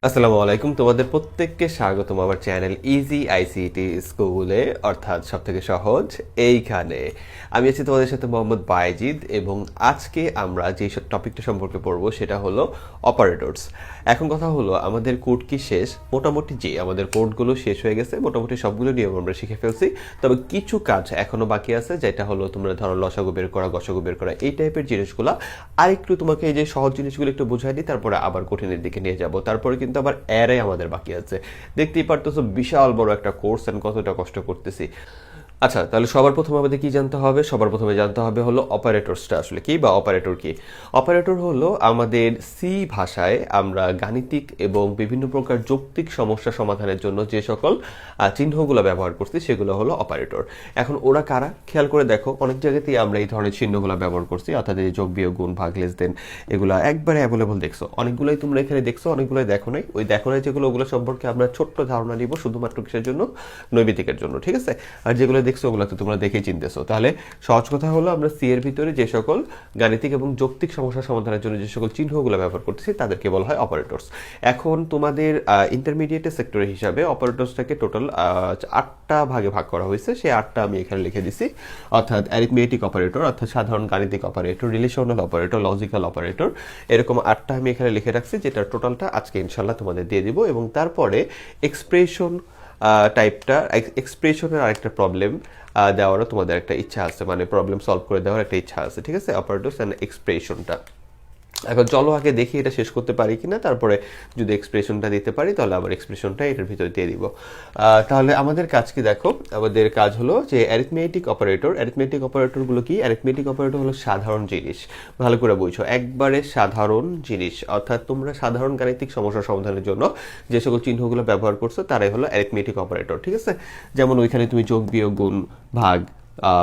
আসসালামু আলাইকুম, তোমাদের প্রত্যেককে স্বাগতম আমার চ্যানেল ইজি আইসিটি স্কুলে, অর্থাৎ সবথেকে সহজ এইখানে। আমি আছি তোমাদের সাথে মোহাম্মদ বাইজিদ, এবং আজকে আমরা যে টপিকটা সম্পর্কে পড়বো সেটা হলো অপারেটরস। এখন কথা হলো, আমাদের কোড কি শেষ? মোটামুটি আমাদের কোডগুলো শেষ হয়ে গেছে, মোটামুটি সবগুলো নিয়ম আমরা শিখে ফেলছি। তবে কিছু কাজ এখনো বাকি আছে, যেটা হলো তোমরা ধরো লসাগু বের করা, গসাগু বের করা, এই টাইপের জিনিসগুলো আরেকটু তোমাকে এই যে সহজ জিনিসগুলো একটু বুঝাই দিই, তারপরে আবার কঠিনের দিকে নিয়ে যাব। তারপরে কিন্তু আবার অ্যারে আমাদের বাকি আছে। দেখতেই পারতেছো বিশাল বড় একটা কোর্স, এন্ড কতটা কষ্ট করতেছি। আচ্ছা, তাহলে সবার প্রথমে আমাদের কি জানতে হবে? সবার প্রথমে জানতে হবে হলো অপারেটরসটা আসলে কি, বা অপারেটর কি। অপারেটর হলো আমাদের সি ভাষায় আমরা গাণিতিক এবং বিভিন্ন প্রকার যৌক্তিক সমস্যা সমাধানের জন্য যে সকল চিহ্নগুলো ব্যবহার করছি সেগুলো হলো অপারেটর। এখন ওরা কারা? খেয়াল করে দেখো, অনেক জায়গাতেই আমরা এই ধরনের চিহ্নগুলো ব্যবহার করছি, অর্থাৎ এই যোগ বিয়োগ গুণ ভাগ লেস দেন, এগুলো একবারে অ্যাভেলেবল দেখছো। অনেকগুলোই তোমরা এখানে দেখছো, অনেকগুলোই দেখো নাই। ওই দেখো নাই যেগুলো, ওগুলো সম্পর্কে আমরা ছোট্ট ধারণা নিব, শুধুমাত্র কিসের জন্য? নৈমিত্তিকের জন্য, ঠিক আছে? আর যেগুলো দেখছো ওগুলো তো তোমরা দেখেই চিনতেছো। তাহলে সহজ কথা হলো, আমরা সি এর ভিতরে যে সকল গাণিতিক এবং যৌক্তিক সমস্যা সমাধানের জন্য যে সকল চিহ্নগুলো ব্যবহার করতেছি তাদেরকে বলা হয় অপারেটরস। এখন তোমাদের ইন্টারমিডিয়েটের সেক্টর হিসাবে অপারেটরসটাকে টোটাল 8টা ভাগে ভাগ করা হয়েছে। সেই 8টা আমি এখানে লিখে দিছি, অর্থাৎ অ্যারিথমেটিক অপারেটর, অর্থাৎ সাধারণ গাণিতিক operator, relational operator, logical operator, এরকম 8টা আমি এখানে লিখে রাখছি, যেটার টোটালটা আজকে ইনশাল্লাহ তোমাদের দিয়ে দিব। এবং তারপরে এক্সপ্রেশন টাইপটা, এক্সপ্রেশনের আরেকটা প্রবলেম দেওয়ারও তোমাদের একটা ইচ্ছা আছে, মানে প্রবলেম সলভ করে দেওয়ার একটা ইচ্ছা আছে, ঠিক আছে? অপারেটরস অ্যান্ড এক্সপ্রেশনটা এখন চলো আগে দেখি এটা শেষ করতে পারি কিনা, তারপরে যদি এক্সপ্রেশনটা দিতে পারি তাহলে আবার এক্সপ্রেশনটা এটার ভিতরে দিয়ে দিব। তাহলে আমাদের কাজ কি দেখো, আমাদের কাজ হলো যে অ্যারিথমেটিক অপারেটর। অ্যারিথমেটিক অপারেটরগুলো কি? অ্যারিথমেটিক অপারেটর হলো সাধারণ জিনিস। ভালো করে বুঝো, একবারে সাধারণ জিনিস, অর্থাৎ তোমরা সাধারণ গাণিতিক সমস্যা সমাধানের জন্য যে সকল চিহ্নগুলো ব্যবহার করছো তারাই হলো অ্যারিথমেটিক অপারেটর, ঠিক আছে? যেমন ওইখানে তুমি যোগ বিয়োগ গুণ ভাগ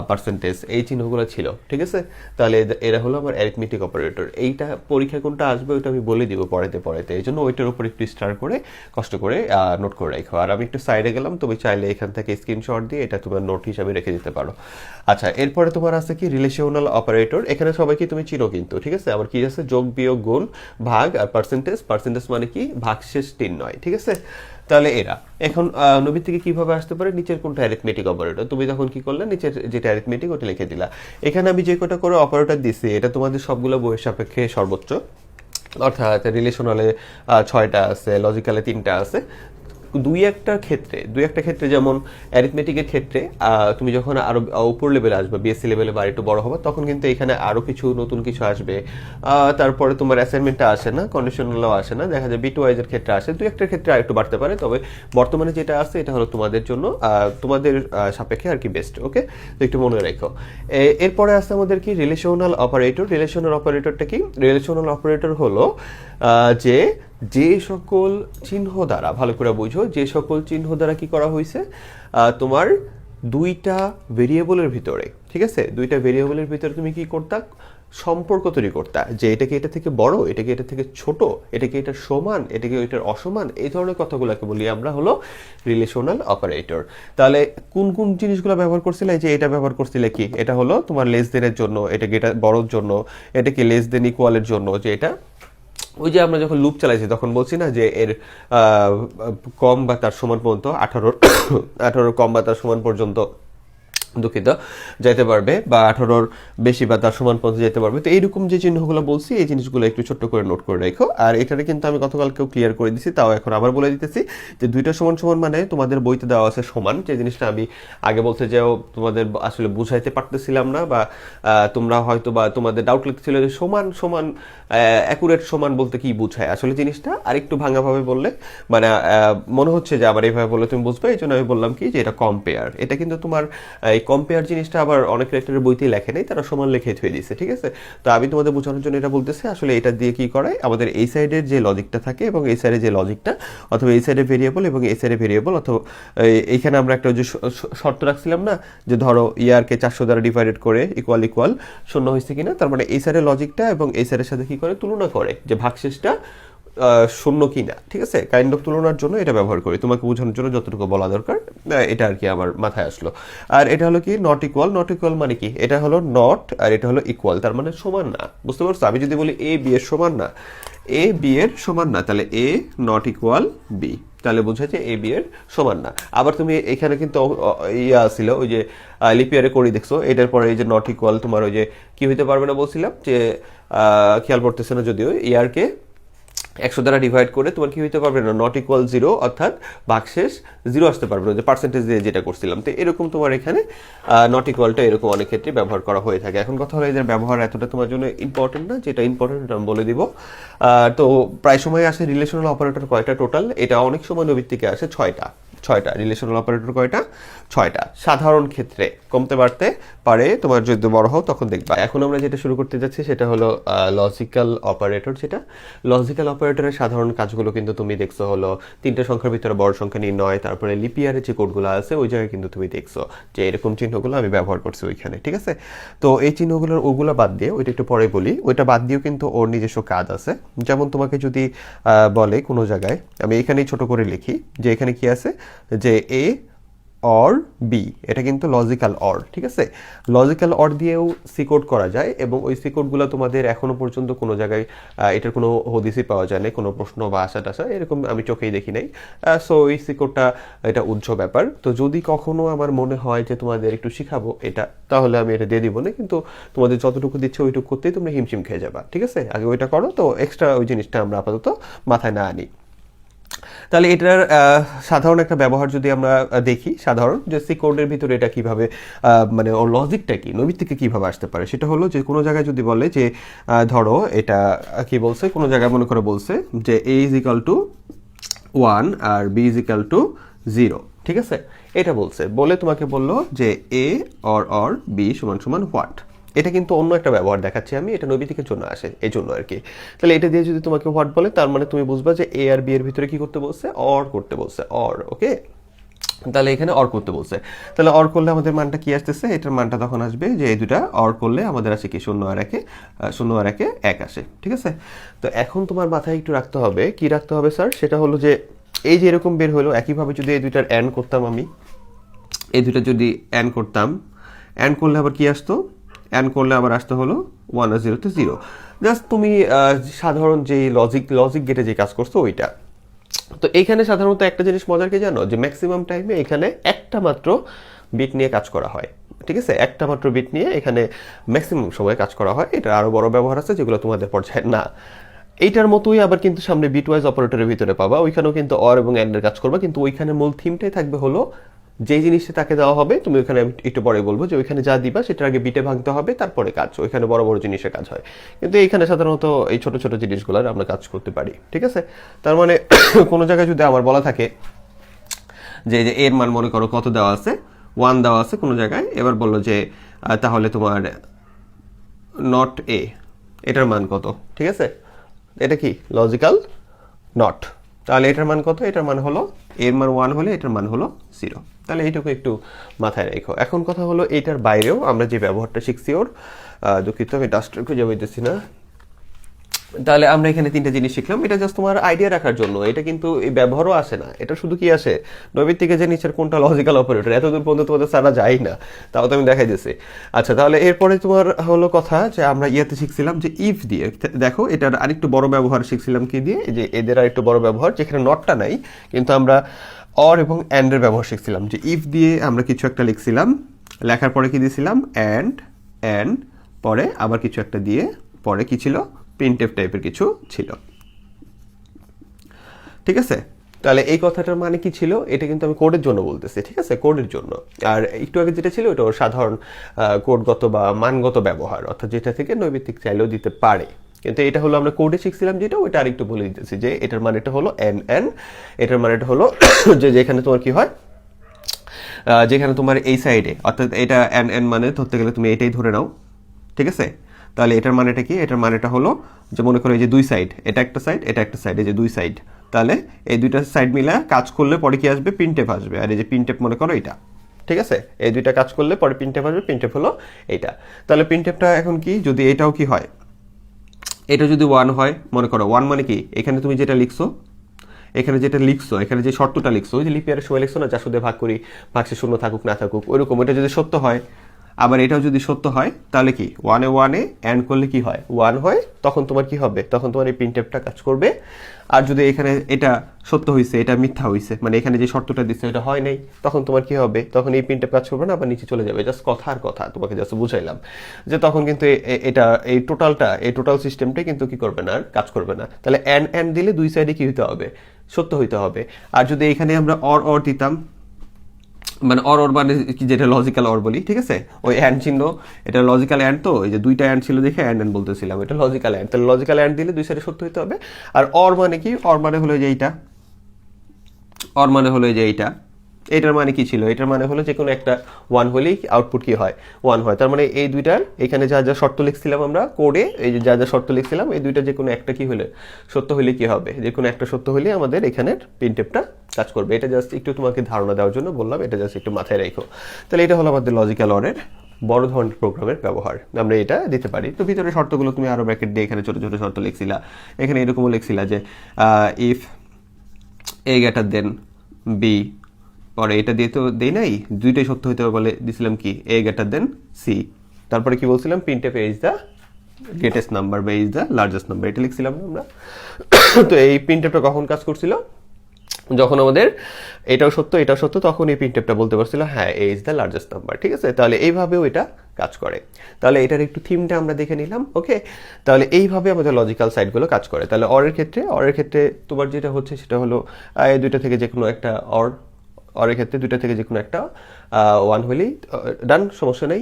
পার্সেন্টেজ এই চিহ্নগুলো ছিল, ঠিক আছে? তাহলে এরা হলো আমার অ্যারিথমেটিক অপারেটর। এইটা পরীক্ষা কোনটা আসবে ওইটা আমি বলে দিব পড়াতে পড়াতে, এই জন্য ওইটার উপর একটু স্টার করে কষ্ট করে নোট করে রাখো। আর আমি একটু সাইডে গেলাম, তুমি চাইলে এখান থেকে স্ক্রিনশট দিয়ে এটা তোমার নোট হিসাবে রেখে দিতে পারো। আচ্ছা, এরপরে তোমার আছে কি? Relational operator. এখানে সবাইকে তুমি চিনো কিন্তু, ঠিক আছে? আবার কি আছে? যোগ বিয়োগ গুণ ভাগ আর পার্সেন্টেজ। পার্সেন্টেজ মানে কি? ভাগশেষ নির্ণয়, ঠিক আছে? তাহলে এরা এখন নবী থেকে কিভাবে আসতে পারে? নিচের কোনটা অ্যারিথমেটিক অপারেটর, তুমি তখন কি করলে? নিচের যেটা অ্যারিথমেটিক ওটা লিখে দিলা। এখানে আমি যে কটা করে অপারেটর দিছি এটা তোমাদের সবগুলো বইয়ের সাপেক্ষে সর্বোচ্চ, অর্থাৎ রিলেশনালে 6টা আছে, লজিক্যালে 3টা আছে। দুই একটা ক্ষেত্রে যেমন অ্যারিথমেটিকের ক্ষেত্রে তুমি যখন আরো উপর লেভেলে আসবে, বিএসসি লেভেলে বা একটু বড় হবে, তখন কিন্তু এখানে আরো কিছু নতুন কিছু আসবে। তারপরে তোমার অ্যাসাইনমেন্টটা আসে না, কন্ডিশনালও আসে না, দেখা যায় বিট ওয়াইজের ক্ষেত্রে আসে। দুই একটার ক্ষেত্রে আরেকটু বাড়তে পারে, তবে বর্তমানে যেটা আছে এটা হলো তোমাদের জন্য, তোমাদের সাপেক্ষে আর কি বেস্ট। ওকে, তো একটু মনে রেখো। এরপরে আছে আমাদের কি? Relational operator. রিলেশনাল অপারেটরটা কি? রিলেশনাল অপারেটর হলো যে যে সকল চিহ্ন দ্বারা, ভালো করে বুঝো, যে সকল চিহ্ন দ্বারা কি করা হয়েছে, তোমার দুইটা ভেরিয়েবলের ভিতরে, ঠিক আছে? দুইটা ভেরিয়েবলের ভিতরে তুমি কি করতা? সম্পর্ক তৈরি করতা, যে এটাকে এটা থেকে বড়, এটাকে এটা থেকে ছোট, এটাকে এটা সমান, এটাকে এটার অসমান, এই ধরনের কথাগুলোকে বলি আমরা হলো রিলেশনাল অপারেটর। তাহলে কোন কোন জিনিসগুলো ব্যবহার করছিলে? যে এটা ব্যবহার করছিলে কি? এটা হলো তোমার লেস দেনের জন্য, এটাকে এটা বড়র জন্য, এটাকে লেস দেন ইকুয়ালের জন্য, যে এটা ওই যে আমরা যখন লুপ চালাইছি তখন বলছি না যে এর কম বা তার সমান পর্যন্ত 18 কম বা তার সমান পর্যন্ত, দুঃখিত, যেতে পারবে, বা 18 বেশি বা তার সমান পর্যন্ত যেতে পারবে। তো এইরকম যে চিহ্নগুলো বলছি এই জিনিসগুলো একটু ছোট্ট করে নোট করে রেখো। আর এটারে কিন্তু আমি গতকালকেও ক্লিয়ার করে দিছি, তাও এখন আবার বলে দিতেছি যে দুইটা সমান সমান মানে তোমাদের বইতে দেওয়া আছে সমান, যে জিনিসটা আমি আগে বলতে যাও তোমাদের আসলে বুঝাইতে পারতেছিলাম না, বা তোমরা হয়তো বা তোমাদের ডাউট লাগতেছিল যে সমান সমান অ্যাকুরেট সমান বলতে কি বুঝায় আসলে জিনিসটা, আর একটু ভাঙাভাবে বললে মানে মনে হচ্ছে যে আবার এইভাবে বললে তুমি বুঝবে, এই জন্য আমি বললাম কি যে এটা কম্পেয়ার। এটা কিন্তু তোমার এই কম্পেয়ার জিনিসটা আবার অনেক লেটারের বইতেই লেখে নেই, তারা সমান লিখে থুয়ে দিয়েছে, ঠিক আছে? তো আমি তোমাদের বোঝানোর জন্য এটা বলতেছি, আসলে এটা দিয়ে কি করে, আমাদের এই সাইডের যে লজিকটা থাকে এবং এই সাইডে যে লজিকটা, অথবা এই সাইডে ভেরিয়েবল এবং এই সাইডে ভেরিয়েবল, অথবা এইখানে আমরা একটা যে শর্ত রাখছিলাম না, যে ধরো ইয়ারকে 400 দ্বারা ডিভাইডেড করে ইকুয়াল ইকুয়াল শূন্য হয়েছে কিনা, তার মানে এই সাইডের লজিকটা এবং এই সাইডের সাথে কি করে তুলনা করে, যে ভাগশেষটা শূন্য কি না, ঠিক আছে, কাইন্ড অফ তুলনার জন্য এটা ব্যবহার করি, তোমাকে বোঝানোর জন্য যতটুকু বলা দরকার এটা আর কি আমার মাথায় আসলো। আর এটা হলো কি নট ইকুয়াল, নট ইকুয়াল মানে কি, এটা হলো নট আর এটা হলো ইকুয়াল, তার মানে সমান না, বুঝতে পারছো? আমি যদি বলি এ বি এর সমান না, এ বি এর সমান না, তাহলে এ নট ইকুয়াল বি, তাহলে বোঝাচ্ছে এ বি এর সমান না। আবার তুমি এখানে কিন্তু ইয়া ছিল ওই যে লিপিয়ারে করি দেখছো, এটার পরে এই যে নট ইকুয়াল তোমার ওই যে কি হইতে পারবে না বলছিলাম যে খেয়াল করতেছে না, যদিও ইয়ারকে 100 দ্বারা ডিভাইড করে তোমার কি হইতে পারবে না, নট ইকুয়াল 0, অর্থাৎ ভাগশেষ 0 আসতে পারবে না, যে পার্সেন্টেজ দিয়ে যেটা করছিলাম। তো এরকম তোমার এখানে নট ইকুয়ালটা এরকম অনেক ক্ষেত্রে ব্যবহার করা হয়ে থাকে। এখন কথা হলো এদের ব্যবহার এতটা তোমার জন্য ইম্পর্টেন্ট না, যেটা ইম্পর্টেন্ট আমি বলে দিব। তো প্রায় সময় আসে রিলেশনাল অপারেটর কয়টা টোটাল, এটা অনেক সময় নৈর্ব্যক্তিকে আসে 6টা। রিলেশনাল অপারেটর কয়টা? 6টা। সাধারণ ক্ষেত্রে কমতে বাড়তে পারে, তোমার যদি বড় হও তখন দেখবা। এখন আমরা যেটা শুরু করতে যাচ্ছি সেটা হলো লজিক্যাল অপারেটর। যেটা লজিক্যাল অপারেটরের সাধারণ কাজগুলো কিন্তু তুমি দেখছো হলো 3টা সংখ্যার ভিতরে বড় সংখ্যা নির্ণয়, তারপরে লিপিয়ারে যে কোডগুলো আছে ওই জায়গায় কিন্তু তুমি দেখছো যে এরকম চিহ্নগুলো আমি ব্যবহার করছি ওইখানে, ঠিক আছে? তো এই চিহ্নগুলোর ওগুলো বাদ দিয়ে, ওইটা একটু পরে বলি, ওইটা বাদ দিয়েও কিন্তু ওর নিজস্ব কাজ আছে। যেমন তোমাকে যদি বলে কোনো জায়গায়, আমি এখানেই ছোট করে লিখি যে এখানে কি আছে, যে এ অর বি, এটা কিন্তু লজিক্যাল অর, ঠিক আছে? লজিক্যাল অর দিয়েও সিকোড করা যায়, এবং ওই সিকোডগুলো তোমাদের এখনো পর্যন্ত কোনো জায়গায় এটার কোনো হদিসই পাওয়া যায় না, কোনো প্রশ্ন বা আশা টাশা এরকম আমি চোখেই দেখি নাই। সো এই সিকোডটা এটা উজ্জ ব্যাপার। তো যদি কখনো আমার মনে হয় যে তোমাদের একটু শিখাবো এটা, তাহলে আমি এটা দিয়ে দিব না, কিন্তু তোমাদের যতটুকু দিচ্ছে ওইটুকু করতেই তোমরা হিমশিম খেয়ে যাবা, ঠিক আছে? আগে ওইটা করো, তো এক্সট্রা ওই জিনিসটা আমরা আপাতত মাথায় না আনি। তাহলে এটার সাধারণ একটা ব্যবহার যদি আমরা দেখি, সাধারণ যে সি কোডের ভিতরে এটা কিভাবে মানে ওর লজিকটা কি, নৈমিত্তিকে কিভাবে আসতে পারে, সেটা হলো যে কোনো জায়গায় যদি বলে যে ধরো এটা কি বলছে, কোনো জায়গায় মনে করে বলছে যে এ ইজ ইকাল টু 1 আর বি ইজ ইকাল টু 0, ঠিক আছে? এটা বলছে, বলে তোমাকে বললো যে এ অর বি সমান সমান হোয়াট। এটা কিন্তু অন্য একটা ব্যবহার দেখাচ্ছি আমি, এটা নৈর্ব্যক্তিকের জন্য আসে, এই জন্য আর কি। তাহলে এটা দিয়ে যদি তোমাকে হোয়াট বলে, তার মানে তুমি বুঝবা যে এ আর বি এর ভিতরে কি করতে বলছে, অর করতে বলছে, অর, ওকে? তাহলে এখানে অর করতে বলছে, তাহলে অর করলে আমাদের মানটা কি আসতেছে, এটার মানটা তখন আসবে যে এই দুটা অর করলে আমাদের আসে কি 0 আর 1 1 আসে, ঠিক আছে? তো এখন তোমার মাথায় একটু রাখতে হবে, কি রাখতে হবে স্যার, সেটা হলো যে এই যে এরকম বের হলো, একইভাবে যদি এই দুইটার অ্যান্ড করতাম, আমি এই দুইটা যদি অ্যান্ড করতাম, অ্যান্ড করলে আবার কি আসতো, অ্যান্ড করলে আবার আসতে হলো 1 আর 0 তে 0। জাস্ট তুমি সাধারণ যে লজিক গেটে যে কাজ করছো ওইটা। তো এইখানে সাধারণত একটা জিনিস মজার কি জানো, যে ম্যাক্সিমাম টাইমে এখানে একটা মাত্র বিট নিয়ে কাজ করা হয়, ঠিক আছে? একটা মাত্র বিট নিয়ে এখানে ম্যাক্সিমাম সময় কাজ করা হয়। এটা আরো বড় ব্যবহার আছে যেগুলো তোমাদের পর্যায়ে না। এইটার মতোই আবার কিন্তু সামনে বিটওয়াইজ অপারেটরের ভিতরে পাবা, ওইখানেও কিন্তু অর এবং অ্যান্ডের কাজ করবা, কিন্তু ওইখানে মূল থিমটাই থাকবে হলো যে জিনিসটা তাকে দেওয়া হবে, তুমি ওইখানে একটু পরে বলবো যে ওইখানে যা দিবা সেটার আগে বিটে ভাঙতে হবে, তারপরে কাজ, ওইখানে বড় বড় জিনিসের কাজ হয়। কিন্তু এইখানে সাধারণত এই ছোট ছোট জিনিসগুলোর আমরা কাজ করতে পারি, ঠিক আছে? তার মানে কোনো জায়গায় যদি আমার বলা থাকে যে এর মান মনে করো কত দেওয়া আছে, 1 দেওয়া আছে কোনো জায়গায়, এবার বললো যে তাহলে তোমার নট এ, এটার মান কত, ঠিক আছে? এটা কি লজিক্যাল নট, তাহলে এটার মান কত, এটার মান হলো, এর মান 1 হলে এটার মান হলো 0। তাহলে এইটুকু একটু মাথায় রেখো। এখন কথা হলো এইটার বাইরেও আমরা যে ব্যবহারটা শিখছি ওর, দুঃখিত আমি ডাস্টার খুঁজে পাইতেছি না। তাহলে আমরা এখানে 3টা জিনিস শিখলাম, এটা জাস্ট তোমার আইডিয়া রাখার জন্য, এটা কিন্তু এই ব্যবহারও আসে না, এটা শুধু কি আসে নৈর্ব্যক্তিকে যে নিচের কোনটা লজিক্যাল অপারেটর, এতদূর পর্যন্ত তোমাদের সারা যায় না, তাও তো আমি দেখাই দিচ্ছি। আচ্ছা, তাহলে এরপরে তোমার হলো কথা যে আমরা ইয়াতে শিখছিলাম যে ইফ দিয়ে, দেখো এটার আরেকটু বড় ব্যবহার শিখছিলাম কি দিয়ে, যে এদের আরেকটু বড় ব্যবহার, যেখানে নটটা নাই কিন্তু আমরা অর এবং অ্যান্ডের ব্যবহার শিখছিলাম, যে ইফ দিয়ে আমরা কিছু একটা লিখছিলাম, লেখার পরে কি দিয়েছিলাম, অ্যান্ড পরে আবার কিছু একটা দিয়ে, পরে কি ছিল, প্রিন্টএফ টাইপের কিছু ছিল, ঠিক আছে? তাহলে এই কথাটার মানে কি ছিল, এটা কিন্তু আমি কোডের জন্য বলতেছি, ঠিক আছে? কোডের জন্য। আর একটু আগে যেটা ছিল ওটা ওর সাধারণ কোডগত বা মানগত ব্যবহার, অর্থাৎ যেটা থেকে নৈর্ব্যক্তিক চাইলেও দিতে পারে। কিন্তু এটা হলো আমরা কোডে শিখছিলাম যেটা, ওইটা আরেকটু বলে দিতেছি যে এটার মানেটা হলো এন, এটার মানেটা হলো যে যেখানে তোমার কি হয়, যেখানে তোমার এই সাইডে, অর্থাৎ এটা এন মানে ধরতে গেলে তুমি এটাই ধরে নাও, ঠিক আছে? তাহলে এটার মানেটা কি, এটার মানেটা হলো যে মনে করো এই যে দুই সাইড, এটা একটা সাইড এটা একটা সাইড, এই যে দুই সাইড, তাহলে এই দুইটা সাইড মিলে কাজ করলে পরে কি আসবে, প্রিন্টএফ আসবে। আর এই যে প্রিন্টএফ মনে করো এটা, ঠিক আছে? এই দুইটা কাজ করলে পরে প্রিন্টএফ আসবে, প্রিন্টএফ হলো এইটা। তাহলে প্রিন্টএফটা এখন কি, যদি এটাও কি হয়, এটা যদি 1 হয়, মনে করো 1 মানে কি, এখানে তুমি যেটা লিখছো, এখানে যে শর্তটা লিখছো, ওই যে লিপিয়ারের সময় লিখছো না, যা শুধু ভাগ করি, ভাগশে শূন্য থাকুক না থাকুক, ওইরকম ওইটা যদি সত্য হয়, আবার এটাও যদি সত্য হয়, তাহলে কি 1 এ অ্যান্ড করলে কি হয়, 1 হয়, তখন তোমার কি হবে, তখন তোমার এই প্রিন্টএফটা কাজ করবে। আর যদি এখানে এটা সত্য হয়েছে, এটা মিথ্যা হয়েছে, মানে এখানে যে শর্তটা দিচ্ছে এটা হয় নাই, তখন তোমার কি হবে, তখন এই প্রিন্টএফ কাজ করবে না, আবার নিচে চলে যাবে। জাস্ট কথার কথা তোমাকে জাস্ট বুঝাইলাম যে তখন কিন্তু এটা এই টোটাল সিস্টেমটাই কিন্তু কি করবে না, আর কাজ করবে না। তাহলে অ্যান্ড দিলে দুই সাইডে কি হইতে হবে, সত্য হইতে হবে। আর যদি এখানে আমরা অর দিতাম, মানে অর মানে কি, যেটা লজিক্যাল অর বলি, ঠিক আছে, ওই অ্যান্ড চিহ্ন, এটা লজিক্যাল অ্যান্ড, তো এই যে দুইটা অ্যান্ড ছিল দেখে অ্যান্ড বলতেছিলাম, এটা লজিক্যাল অ্যান্ড। তাহলে লজিক্যাল অ্যান্ড দিলে দুই সাইডে সত্য হইতে হবে। আর অর মানে কি, অর মানে হলো যে এইটা, এটার মানে কি ছিল, এটার মানে হলো যে কোনো একটা 1 হলেই আউটপুট কি হয়, 1 হয়। তার মানে এই দুইটার এখানে যা যা শর্ত লিখছিলাম আমরা কোডে, এই যে যা যা শর্ত লিখছিলাম, এই দুইটা যে কোনো একটা কি হলে সত্য হলে কি হবে, যে কোনো একটা সত্য হলে আমাদের এখানের প্রিন্টএফটা কাজ করবে। এটা জাস্ট একটু তোমাকে ধারণা দেওয়ার জন্য বললাম, এটা জাস্ট একটু মাথায় রাখো। তাহলে এটা হলো আমাদের লজিক্যাল অরের বড় ধরনের প্রোগ্রামের ব্যবহার, আমরা এটা দিতে পারি। তো ভিতরে শর্তগুলো তুমি আরো ব্র্যাকেট দিয়ে এখানে ছোট ছোট শর্ত লিখছিলা, এখানে এরকমও লিখছিলা যে if a greater than b, পরে এটা দিয়ে তো দেই নাই, দুইটাই সত্য হইতে হবে বলে দিছিলাম কি, এ গ্রেটার দেন সি। তারপরে কি বলছিলাম, printf is the greatest number বা ইজ দ্য লার্জেস্ট নাম্বার, এটা লিখছিলাম না আমরা। তো এই প্রিন্টএফটা কখন কাজ করছিল, যখন আমাদের এটাও সত্য, তখন এই প্রিন্টএফটা বলতে পারছিল হ্যাঁ এ ইজ দ্য লার্জেস্ট নাম্বার, ঠিক আছে। তাহলে এইভাবেও এটা কাজ করে। তাহলে এটার একটু থিমটা আমরা দেখে নিলাম, ওকে। তাহলে এইভাবে আমাদের লজিক্যাল সাইডগুলো কাজ করে। তাহলে অরের ক্ষেত্রে তোমার যেটা হচ্ছে সেটা হলো দুইটা থেকে যে কোনো একটা অরের ক্ষেত্রে দুইটা থেকে যে কোনো একটা 1 হলেই ডান, সমস্যা নেই।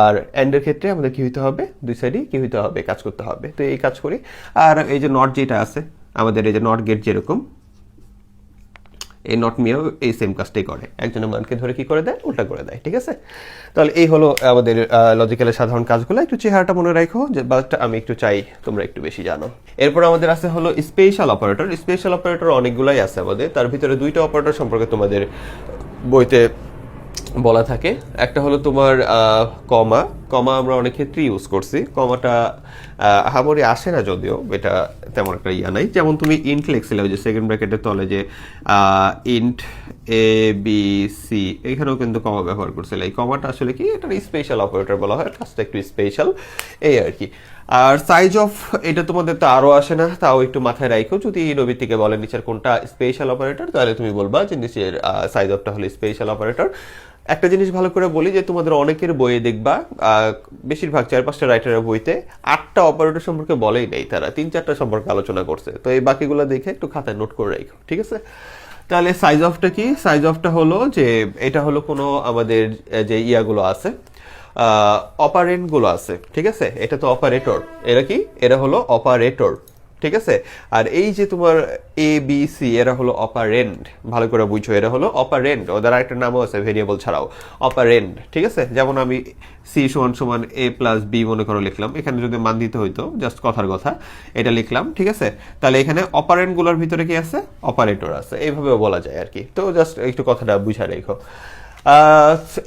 আর অ্যান্ডের ক্ষেত্রে আমাদের কি হইতে হবে, দুই সাইডেই কি হইতে হবে, কাজ করতে হবে। তো এই কাজ করি। আর এই যে নট যেটা আছে আমাদের, এই যে নট গেট যেরকম, এই নট মিয়াও এই সেম কাজটাই করে, একজনের মানকে ধরে কি করে দেয়, উল্টা করে দেয়, ঠিক আছে। তাহলে এই হলো আমাদের লজিক্যালের সাধারণ কাজগুলো। একটু চেহারাটা মনে রাখো, যে বাসটা আমি একটু চাই তোমরা একটু বেশি জানো। এরপর আমাদের আছে হলো স্পেশাল অপারেটর অনেকগুলাই আছে আমাদের, তার ভিতরে দুইটা অপারেটর সম্পর্কে তোমাদের বইতে বলা থাকে। একটা হলো তোমার কমা আমরা অনেক ক্ষেত্রে ইউজ করছি। কমাটা আহামরি আসে না, যদিও এটা তেমন একটা ইয়া নাই। যেমন তুমি ইন্ট লিখছিলে ওই যে সেকেন্ড ব্র্যাকেটের তলে যে ইন্ট এ বি সি, এখানেও কিন্তু কমা ব্যবহার করছিলে। এই কমাটা আসলে কি, এটা স্পেশাল অপারেটর বলা হয়, কাজটা একটু স্পেশাল, এই আর কি। আর সাইজ অফ, এটা তোমাদের তো আরও আসে না, তাও একটু মাথায় রাখো। যদি নবী থেকে বলে নিচের কোনটা স্পেশাল অপারেটর, তাহলে তুমি বলবা যে নিচের সাইজ অফটা হলো স্পেশাল অপারেটর। একটা জিনিস ভালো করে বলি যে তোমাদের অনেকের বইয়ে দেখবা, বেশিরভাগ 4-5টা রাইটারের বইতে 8টা অপারেটর সম্পর্কে বলেই নেই, তারা 3-4টা সম্পর্কে আলোচনা করছে। তো এই বাকিগুলো দেখে একটু খাতায় নোট করে রাখো, ঠিক আছে। তাহলে সাইজ অফটা কি, সাইজ অফটা হলো যে এটা হলো কোনো আমাদের যে ইয়াগুলো আছে, অপারেন্টগুলো আছে, ঠিক আছে। এটা তো অপারেটর, এরা কি, এরা হলো অপারেটর, ঠিক আছে। আর এই যে তোমার এ বি সি, এরা হলো অপারেন্ড, ভালো করে বুঝছো, এরা হলো অপারেন্ড। ওদের আরেকটা নামও আছে ভেরিয়েবল ছাড়াও, অপারেন্ড, ঠিক আছে। যেমন আমি সি সমান এ প্লাস বি মনে করো লিখলাম, এখানে যদি মান দিতে হইতো, জাস্ট কথার কথা এটা লিখলাম, ঠিক আছে। তাহলে এখানে অপারেন্টগুলোর ভিতরে কি আছে, অপারেটর আছে, এইভাবেও বলা যায় আর কি। তো জাস্ট একটু কথাটা বুঝা রেখো,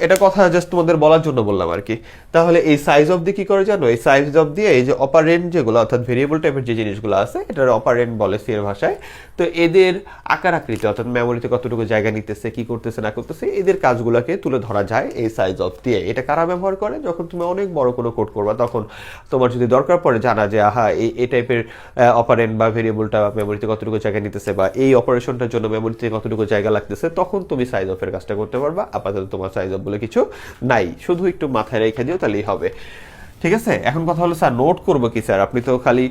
এটা কথা জাস্ট তোমাদের বলার জন্য বললাম আর কি। তাহলে এই সাইজ অফ দিয়ে কি করে জানো, এই সাইজ অফ দিয়ে এই যে অপারেন্ট যেগুলো, অর্থাৎ ভেরিয়েবল টাইপের যে জিনিসগুলো আছে, এটার অপারেন্ট বলে সি এর ভাষায়। তো এদের আকার আকৃতি, অর্থাৎ মেমোরিতে কতটুকু জায়গা নিতেছে, কি করতেছে না করতেছে, এদের কাজগুলোকে তুলে ধরা যায় এই সাইজ অফ দিয়ে। এটা কারা ব্যবহার করে, যখন তুমি অনেক বড় কোনো কোড করবা, তখন তোমার যদি দরকার পড়ে জানা যে আহা এই টাইপের অপারেন্ট বা ভেরিয়েবলটা মেমোরিতে কতটুকু জায়গা নিতেছে, বা এই অপারেশনটার জন্য মেমোরিতে কতটুকু জায়গা লাগতেছে, তখন তুমি সাইজ অফের কাজটা করতে পারবা। আপাতত তোমার সাইজ অফ বলে কিছু নাই, শুধু একটু মাথায় রেখে দিও, তাহলেই হবে, ঠিক আছে। এখন কথা হলো স্যার নোট করবো কি স্যার, আপনি তো খালি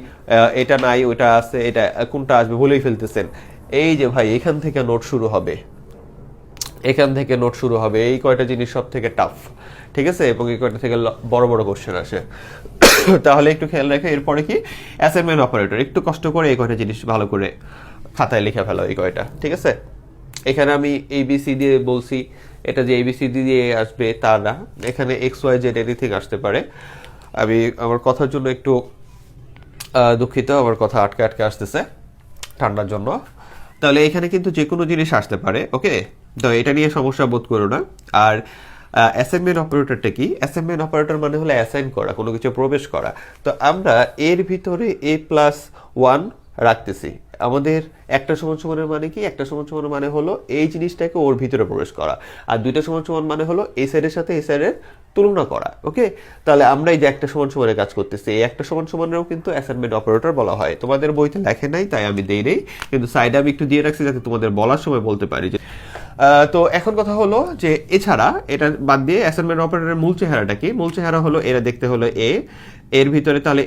এটা নাই ওইটা আছে, এটা কোনটা আসবে বলেই ফেলতেছেন। এই যে ভাই, এখান থেকে নোট শুরু হবে, এই কয়টা জিনিস সব থেকে টাফ, ঠিক আছে, এবং এই কয়টা থেকে বড় বড় কোশ্চেন আসে। তাহলে একটু খেয়াল রেখে, এরপরে কি অ্যাসাইনমেন্ট অপারেটর, একটু কষ্ট করে এই কয়টা জিনিস ভালো করে খাতায় লিখে ফেলো, এই কয়টা, ঠিক আছে। এখানে আমি এবিসি দিয়ে বলছি, এটা যে এবিসিডি দিয়ে আসবে তা না, এখানে এক্স ওয়াই জেড এনিথিং আসতে পারে। আমি আমার কথার জন্য একটু দুঃখিত, আমার কথা আটকে আসতেছে ঠান্ডার জন্য। তাহলে এখানে কিন্তু যে কোনো জিনিস আসতে পারে, ওকে। তো এটা নিয়ে সমস্যা বোধ করো না। আর অ্যাসাইনমেন্ট অপারেটরটা কি? অ্যাসাইনমেন্ট অপারেটর মানে হলো অ্যাসাইন করা, কোনো কিছু প্রবেশ করা। তো আমরা এর ভিতরে a+1 রাখতেছি। আমাদের একটা সমান সমানের মানে কি? একটা সমান সমান মানে হলো এই জিনিসটাকে ওর ভিতরে প্রবেশ করা, আর দুইটা সমান সমান মানে হলো এই সাইডের সাথে এই সাইডের তুলনা করা। ওকে, তাহলে আমরা এই যে একটা সমান সমানের কাজ করতেছি, এই একটা সমান সমানেরও কিন্তু অ্যাসাইনমেন্ট অপারেটর বলা হয়। তোমাদের বইতে লেখে নাই তাই আমি দেই নেই, কিন্তু সাইডে আমি একটু দিয়ে রাখছি যাতে তোমাদের বলার সময় বলতে পারি যে তো এখন কথা হলো যে এছাড়া এটা বাদ দিয়ে অ্যাসাইনমেন্ট অপারেটরের মূল চেহারাটা কি? মূল চেহারা হলো এরা দেখতে হলো এর ভিতরে তাহলে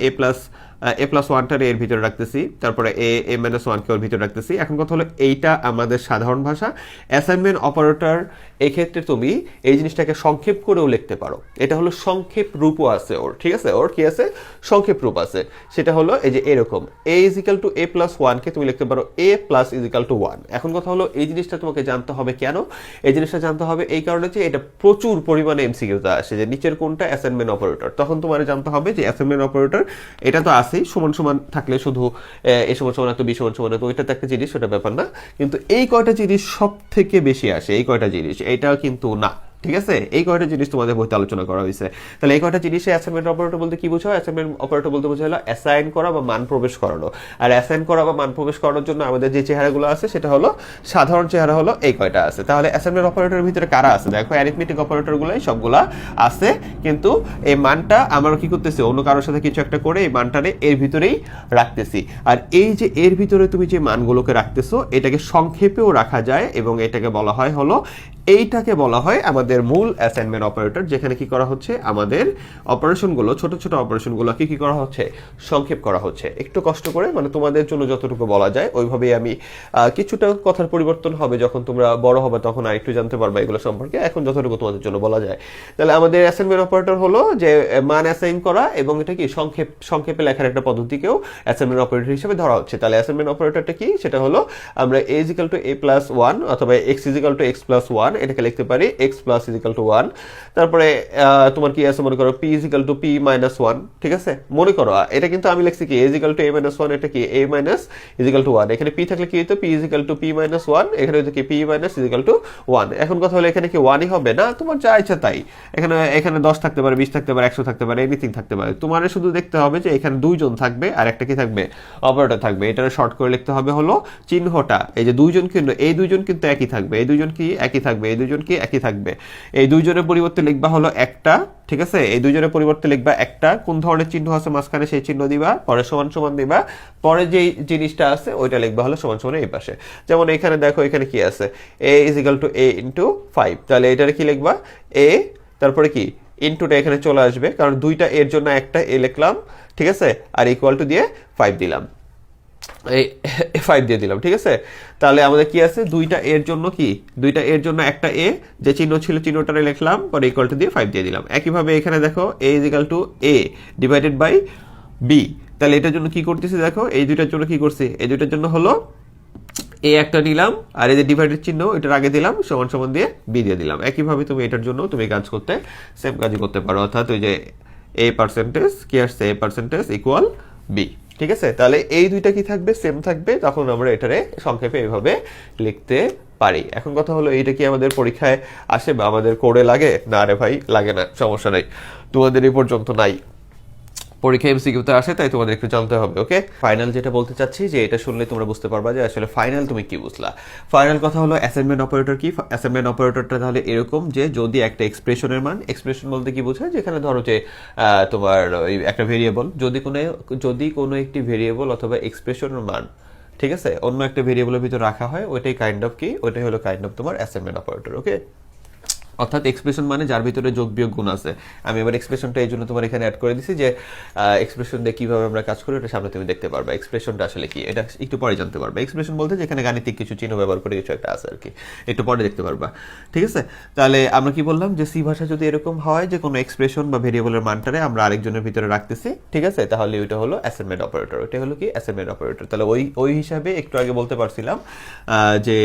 a+1টার এর ভিতরে রাখতেছি, তারপরে a-1কে ওর ভিতরে রাখতেছি। এখন কথা হলো এইটা আমাদের সাধারণ ভাষা। অ্যাসাইনমেন্ট অপারেটর এক্ষেত্রে তুমি এই জিনিসটাকে সংক্ষেপ করেও লিখতে পারো। এটা হলো সংক্ষেপ রূপও আছে ওর, ঠিক আছে? ওর কি আছে? সংক্ষেপ রূপ আছে। সেটা হলো এই যে এরকম a=a+1কে তুমি লিখতে পারো a+1। এখন কথা হলো এই জিনিসটা তোমাকে জানতে হবে কেন? এই জিনিসটা জানতে হবে এই কারণে যে এটা প্রচুর পরিমাণে এমসিকিউতে আসে যে নিচের কোনটা অ্যাসাইনমেন্ট অপারেটর। তখন তোমার জানতে হবে যে অ্যাসাইনমেন্ট অপারেটর এটা তো আছেই, সমান সমান থাকলে শুধু এ সমান সমান এত, বি সমান সমান এত, ওইটা তো একটা জিনিস, ওটা ব্যাপার না। কিন্তু এই কয়টা জিনিস সব থেকে বেশি আসে, এই কয়টা জিনিস, এইটা কিন্তু না, ঠিক আছে? এই কয়টা জিনিস তোমাদের বইতে আলোচনা করা হয়েছে। তাহলে এই কয়টা জিনিসে অ্যাসাইনমেন্ট অপারেটর বলতে কি বোঝায়? অ্যাসাইনমেন্ট অপারেটর বলতে বোঝা হলো অ্যাসাইন করা বা মান প্রবেশ করানো। আর অ্যাসাইন করা বা মান প্রবেশ করানোর জন্য আমাদের যে চেহারাগুলো আছে সেটা হলো সাধারণ চেহারা হলো এই কয়টা আছে। তাহলে অ্যাসাইনমেন্ট অপারেটরের ভিতরে কারা আছে? দেখো অ্যারিথমেটিক অপারেটরগুলোই সবগুলা আছে, কিন্তু এই মানটা আমরা কি করতেছি? অন্য কারোর সাথে কিছু একটা করে এই মানটারে এর ভিতরেই রাখতেছি। আর এই যে এর ভিতরে তুমি যে মানগুলোকে রাখতেছো এটাকে সংক্ষেপেও রাখা যায় এবং এটাকে বলা হয় হলো এইটাকে বলা হয় আমাদের মূল অ্যাসাইনমেন্ট অপারেটর, যেখানে কি করা হচ্ছে? আমাদের অপারেশনগুলো, ছোট ছোট অপারেশনগুলোকে কি করা হচ্ছে? সংক্ষেপ করা হচ্ছে। একটু কষ্ট করে, মানে তোমাদের জন্য যতটুকু বলা যায় ওইভাবেই আমি কিছুটা কথার পরিবর্তন হবে যখন তোমরা বড় হবে, তখন আর একটু জানতে পারবে এগুলো সম্পর্কে। এখন যতটুকু তোমাদের জন্য বলা যায়। তাহলে আমাদের অ্যাসাইনমেন্ট অপারেটর হলো যে মান অ্যাসাইন করা, এবং এটা কি সংক্ষেপে লেখার একটা পদ্ধতিকেও অ্যাসাইনমেন্ট অপারেটর হিসেবে ধরা হচ্ছে। তাহলে অ্যাসাইনমেন্ট অপারেটরটা কি? সেটা হলো আমরা a=a+1 অথবা x=x+1 এটাকে লিখতে পারি x+1। তারপরে তোমার কি আছে? মনে করো p=p-1, ঠিক আছে? মনে করো এটা কিন্তু আমি লিখছি কি a=a-1, এটা কি a-1। এখানে p থাকলে কি হতো? p=p-1, এখানে হতো কি p-1। এখন কথা হলো এখানে কি 1ই হবে না? তোমার যা ইচ্ছা তাই, এখানে 10 থাকতে পারে, 20 থাকতে পারে, 100 থাকতে পারে, এনিথিং থাকতে পারে। তোমার শুধু দেখতে হবে যে এখানে দুইজন থাকবে আর একটা কি থাকবে? অপারেটর থাকবে। এটা শর্ট করে লিখতে হবে হলো চিহ্নটা, এই যে দুইজন, কিন্তু এই দুইজন কিন্তু একই থাকবে, এই দুইজন কি একই থাকবে, এই দুইজন কি একই থাকবে। এই দুইজনের পরিবর্তে লিখবা হলো একটা, ঠিক আছে? এই দুইজনের পরিবর্তে লিখবা একটা, কোন ধরনের চিহ্ন আছে মাঝখানে সেই চিহ্ন দিবা, পরে সমান সমান দিবা, পরে যেই জিনিসটা আছে ওইটা লিখবা হলো সমান সমান এই পাশে। যেমন এখানে দেখো এখানে কি আছে? a=a×5। তাহলে এটার কি লিখবা? a, তারপরে কি ইনটুটা এখানে চলে আসবে, কারণ দুইটা এর জন্য একটা a লিখলাম, ঠিক আছে? আর ইকুয়াল টু দিয়ে 5 দিলাম, এই 5 দিয়ে দিলাম, ঠিক আছে? তাহলে আমাদের কি আছে? দুইটা এর জন্য কি? দুইটা এর জন্য একটা এ, যে চিহ্ন ছিল চিহ্নটা লিখলাম, পরে ইকুয়াল টু দিয়ে 5 দিয়ে দিলাম। একইভাবে এখানে দেখো a=a/b। তাহলে এটার জন্য কি করতেছি? দেখো এই দুইটার জন্য কি করছি? এই দুইটার জন্য হলো এ একটা নিলাম, আর এই যে ডিভাইডেড চিহ্ন এটার আগে দিলাম, সমান সমান দিয়ে বি দিয়ে দিলাম। একইভাবে তুমি এটার জন্য তুমি কাজ করতে, সেম কাজই করতে পারো। অর্থাৎ ওই যে a% কি আসছে? a%=b, ঠিক আছে? তাহলে এই দুইটা কি থাকবে? সেম থাকবে। তখন আমরা এটারে সংক্ষেপে এইভাবে লিখতে পারি। এখন কথা হলো এইটা কি আমাদের পরীক্ষায় আসে বা আমাদের কোডে লাগে? না রে ভাই, লাগে না, সমস্যা নাই, তোমাদের এই পর্যন্ত নাই। পরীক্ষা এমসিকিউতে আসে, তাই তোমাদের একটু জানতে হবে। ওকে, ফাইনাল যেটা বলতে চাচ্ছি যে এটা শুনলে তোমরা বুঝতে পারবা যে আসলে ফাইনাল তুমি কি বুঝলা। ফাইনাল কথা হলো অ্যাসাইনমেন্ট অপারেটর কি? অ্যাসাইনমেন্ট অপারেটরটা তাহলে এরকম যে যদি একটা এক্সপ্রেশনের মান, এক্সপ্রেশন বলতে কি বোঝায়? যেখানে ধরো যে তোমার একটা ভেরিয়েবল, যদি কোনো একটি ভেরিয়েবল অথবা এক্সপ্রেশনের মান, ঠিক আছে, অন্য একটা ভেরিয়েবলের ভিতর রাখা হয়, ওইটাই কাইন্ড অফ কি? ওইটাই হলো কাইন্ড অফ তোমার অ্যাসাইনমেন্ট অপারেটর। ওকে, অর্থাৎ এক্সপ্রেশন মানে যার ভিতরে যোগ বিয়োগ গুণ আছে। আমি এবার এক্সপ্রেশনটা এই জন্য তোমার এখানে অ্যাড করে দিছি যে এক্সপ্রেশন দিয়ে কিভাবে আমরা কাজ করি ওটা সামনে তুমি দেখতে পারবা। এক্সপ্রেশনটা আসলে কি এটা একটু পরে জানতে পারবা। এক্সপ্রেশন বলতে যেখানে গাণিতিক কিছু চিহ্ন ব্যবহার করে কিছু একটা আছে আর কি, একটু পরে দেখতে পারবা, ঠিক আছে? তাহলে আমরা কি বললাম যে সি ভাষা যদি এরকম হয় যে কোনো এক্সপ্রেশন বা ভেরিয়েবলের মানটারে আমরা আরেকজনের ভিতরে রাখতেছি, ঠিক আছে, তাহলে ওইটা হলো অ্যাসাইনমেন্ট অপারেটর। ওইটা হলো কি? Assignment operator. তাহলে ওই হিসাবে একটু আগে বলতে পারছিলাম যে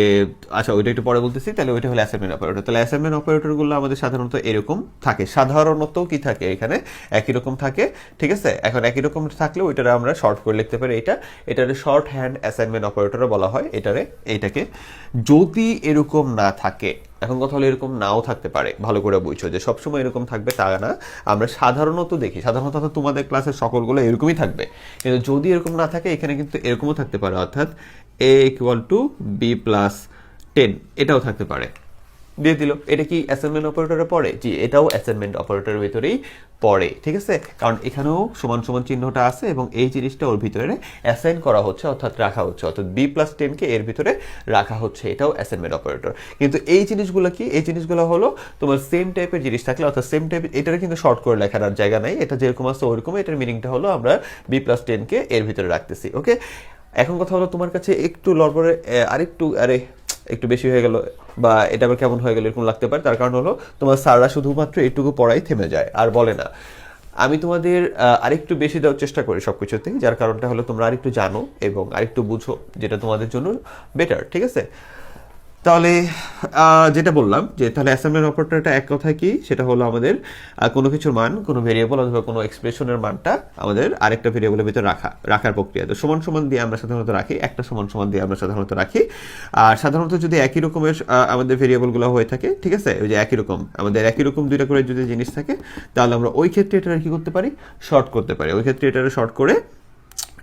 আচ্ছা ওইটা একটু পরে বলতেছি। তাহলে ওইটা হলো অ্যাসাইনমেন্ট অপারেটর। তাহলে অ্যাসাইনমেন্ট অপারেটরগুলো আমাদের সাধারণত এরকম থাকে, সাধারণত কি থাকে? এখানে একই রকম থাকে, ঠিক আছে? এখন একই রকম থাকলে ওইটারে আমরা শর্ট করে লিখতে পারি। এটারে শর্ট হ্যান্ড অ্যাসাইনমেন্ট অপারেটরও বলা হয়। এইটাকে যদি এরকম না থাকে, এখন কথা হলো এরকম নাও থাকতে পারে, ভালো করে বুঝছো যে সবসময় এরকম থাকবে তা না। আমরা সাধারণত দেখি, সাধারণত তোমাদের ক্লাসের সকলগুলো এরকমই থাকবে, কিন্তু যদি এরকম না থাকে এখানে কিন্তু এরকমও থাকতে পারে, অর্থাৎ a = b+10 এটাও থাকতে পারে। দিয়ে দিল, এটা কি অ্যাসাইনমেন্ট অপারেটরে পড়ে? জি, এটাও অ্যাসাইনমেন্ট অপারেটরের ভিতরেই পড়ে, ঠিক আছে, কারণ এখানেও সমান সমান চিহ্নটা আছে এবং এই জিনিসটা ওর ভিতরে অ্যাসাইন করা হচ্ছে, অর্থাৎ রাখা হচ্ছে, অর্থাৎ b+10 এর ভিতরে রাখা হচ্ছে, এটাও অ্যাসাইনমেন্ট অপারেটর। কিন্তু এই জিনিসগুলো কি? এই জিনিসগুলো হলো তোমার সেম টাইপের জিনিস থাকলে, অর্থাৎ সেম টাইপ, এটার কিন্তু শর্ট করে লেখার আর জায়গা নাই, এটা যেরকম আছে ওরকম, এটার মিনিংটা হলো আমরা b+10 এর ভিতরে রাখতেছি। ওকে, এখন কথা হলো তোমার কাছে একটু লড়বড়ে আরেকটু একটু বেশি হয়ে গেল বা এটা আবার কেমন হয়ে গেল এরকম লাগতে পারে, তার কারণ হলো তোমার স্যাররা শুধুমাত্র এইটুকু পড়াই থেমে যায় আর বলে না। আমি তোমাদের আরেকটু বেশি দেওয়ার চেষ্টা করি সব কিছুতেই, যার কারণটা হলো তোমরা আরেকটু জানো এবং আরেকটু বুঝো, যেটা তোমাদের জন্য বেটার, ঠিক আছে। তাহলে যেটা বললাম যে তাহলে অ্যাসাইনমেন্ট অপারেটরটা এক কথায় কি, সেটা হলো আমাদের কোনো কিছুর মান, কোনো ভেরিয়েবল অথবা কোনো এক্সপ্রেশনের মানটা আমাদের আরেকটা ভেরিয়েবলের ভিতরে রাখার প্রক্রিয়া। তো সমান সমান দিয়ে আমরা সাধারণত রাখি, একটা সমান সমান দিয়ে আমরা সাধারণত রাখি। আর সাধারণত যদি একই রকমের আমাদের ভেরিয়েবলগুলো হয়ে থাকে, ঠিক আছে, ওই যে একই রকম আমাদের একই রকম দুইটা করে যদি জিনিস থাকে, তাহলে আমরা ওই ক্ষেত্রে এটা কি করতে পারি, শর্ট করতে পারি। ওই ক্ষেত্রে এটা শর্ট করে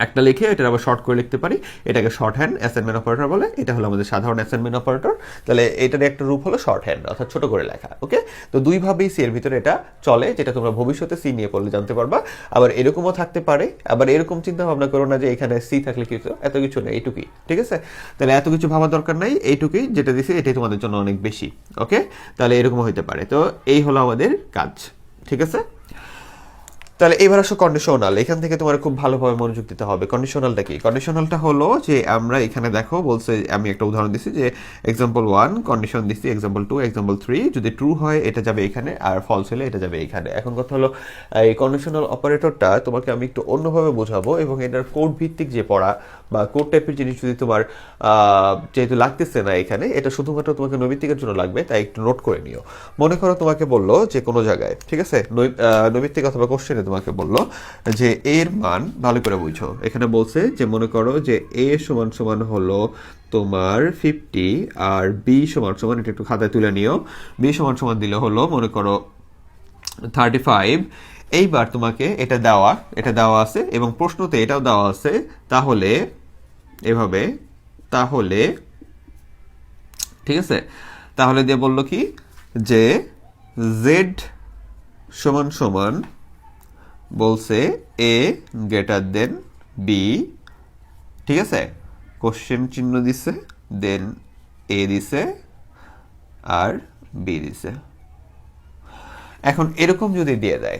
একটা লিখে এটার আবার শর্ট করে লিখতে পারি, এটাকে শর্ট হ্যান্ড অ্যাসাইনমেন্ট অপারেটর বলে। এটা হলো আমাদের সাধারণ অ্যাসাইনমেন্ট অপারেটর। তাহলে এটার একটা রূপ হলো শর্ট হ্যান্ড, অর্থাৎ ছোট করে লেখা। ওকে, তো দুইভাবেই সি এর ভিতরে এটা চলে, যেটা তোমরা ভবিষ্যতে সি নিয়ে পড়লে জানতে পারবা। আবার এরকমও থাকতে পারে, আবার এরকম চিন্তা ভাবনা করো না যে এখানে সি থাকলে কিছু, এত কিছু নেই, এইটুকুই, ঠিক আছে। তাহলে এত কিছু ভাবার দরকার নাই, এইটুকুই যেটা দিছি এটাই তোমাদের জন্য অনেক বেশি। ওকে, তাহলে এরকম হইতে পারে। তো এই হলো আমাদের কাজ, ঠিক আছে। তাহলে এবার আসো কন্ডিশনাল। এখান থেকে তোমার খুব ভালোভাবে মনোযোগ দিতে হবে। কন্ডিশনালটা কি? কন্ডিশনালটা হলো যে আমরা এখানে দেখো বলছে, আমি একটা উদাহরণ দিচ্ছি যে example 1 কন্ডিশন দিচ্ছি, example 2, example 3, যদি ট্রু হয় এটা যাবে এখানে, আর ফলস হলে এটা যাবে এখানে। এখন কথা হলো এই কন্ডিশনাল অপারেটরটা তোমাকে আমি একটু অন্যভাবে বোঝাবো, এবং এটার কোড ভিত্তিক যে পড়া বা কোড টাইপের জিনিস যদি তোমার যেহেতু লাগতেছে না এখানে, এটা শুধুমাত্র তোমাকে নৈমিত্তিকের জন্য লাগবে, তাই একটু নোট করে নিও। মনে করো তোমাকে বললো যে কোনো জায়গায়, ঠিক আছে, নৈমিত্তিক অথবা কোশ্চেনে তোমাকে বললো যে এর মান, ভালো করে বুঝো, এখানে বলছে যে মনে করো যে এ সমান সমান হলো তোমার 50 আর বি সমান সমান, এটা একটু খাতায় তুলে নিও, বি সমান সমান দিলে হলো মনে করো 35। এইবার তোমাকে এটা দেওয়া আছে এবং প্রশ্নতে এটাও দেওয়া আছে, তাহলে এভাবে, তাহলে ঠিক আছে, তাহলে দিয়ে বললো কি যে জেড সমান সমান বলছে এ গ্রেটার দেন বি, ঠিক আছে, কোশ্চেন চিহ্ন দিছে, দেন এ দিছে আর বি দিছে। এখন এরকম যদি দিয়ে দেয়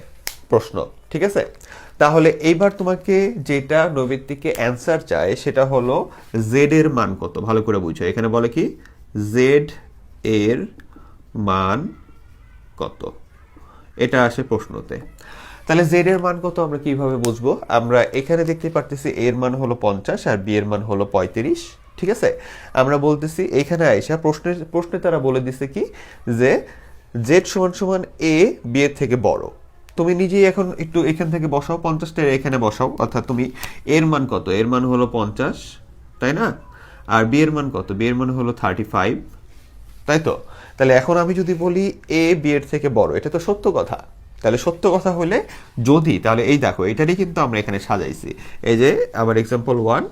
প্রশ্ন, ঠিক আছে, তাহলে এইবার তোমাকে যেটা নৈমিত্তিকে অ্যান্সার চায় সেটা হলো জেড এর মান কত। ভালো করে বুঝো, এখানে বলে কি জেড এর মান কত, এটা আসে প্রশ্নতে। তাহলে জেড এর মান কত আমরা কিভাবে বুঝবো? আমরা এখানে দেখতে পারতেছি এর মান হলো 50 আর বি এর মান হলো 35, ঠিক আছে। আমরা বলতেছি এখানে আইসা প্রশ্নে তারা বলে দিছে কি যে জেড সমান সমান এ বি এর থেকে বড়। তুমি নিজেই এখন একটু এখান থেকে বসাও, 50টা এখানে বসাও, অর্থাৎ তুমি এর মান কত, এর মান হলো 50, তাই না, আর বি এর মান কত, বি এর মান হলো 35, তাই তো। তাহলে এখন আমি যদি বলি এ বি এর থেকে বড়, এটা তো সত্য কথা। তাহলে সত্য কথা হলে যদি, তাহলে এই দেখো এটারই কিন্তু আমরা এখানে সাজাইছি, এই যে আমার example 1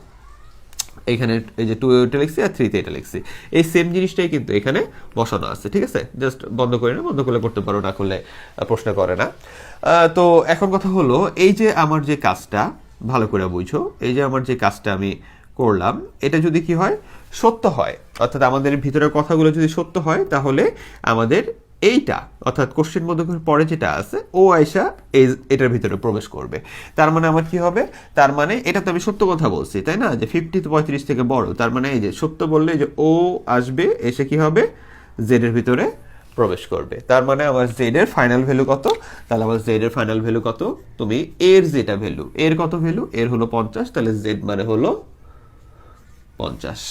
এখানে এই যে 2 এটা লিখছি আর 3 তে এটা লিখছি, এই সেম জিনিসটাই কিন্তু এখানে বসানো আছে, ঠিক আছে। জাস্ট বন্ধ করে না, বন্ধ করলে করতে পারো, না করলে প্রশ্ন করে না। তো এখন কথা হলো এই যে আমার যে কাজটা, ভালো করে বুঝো, এই যে আমার যে কাজটা আমি করলাম, এটা যদি কি হয়, সত্য হয়, অর্থাৎ আমাদের ভিতরের কথাগুলো যদি সত্য হয়, তাহলে আমাদের এইটা, অর্থাৎ কোশ্চেন মধ্যে পরে যেটা আছে ও আয়সা এটার ভিতরে প্রবেশ করবে। তার মানে আমার কি হবে, তার মানে এটা তো আমি সত্য কথা বলছি, তাই না, যে 50 তো 35 থেকে বড়, তার মানে এই যে সত্য বললে যে ও আসবে, এসে কি হবে, জেড এর ভিতরে প্রবেশ করবে। তার মানে আমার জেড এর ফাইনাল ভ্যালু কত, তাহলে আমার জেড এর ফাইনাল ভ্যালু কত, তুমি এর যেটা ভ্যালু, এর কত ভ্যালু, এর হলো 50, তাহলে জেড মানে হলো 50।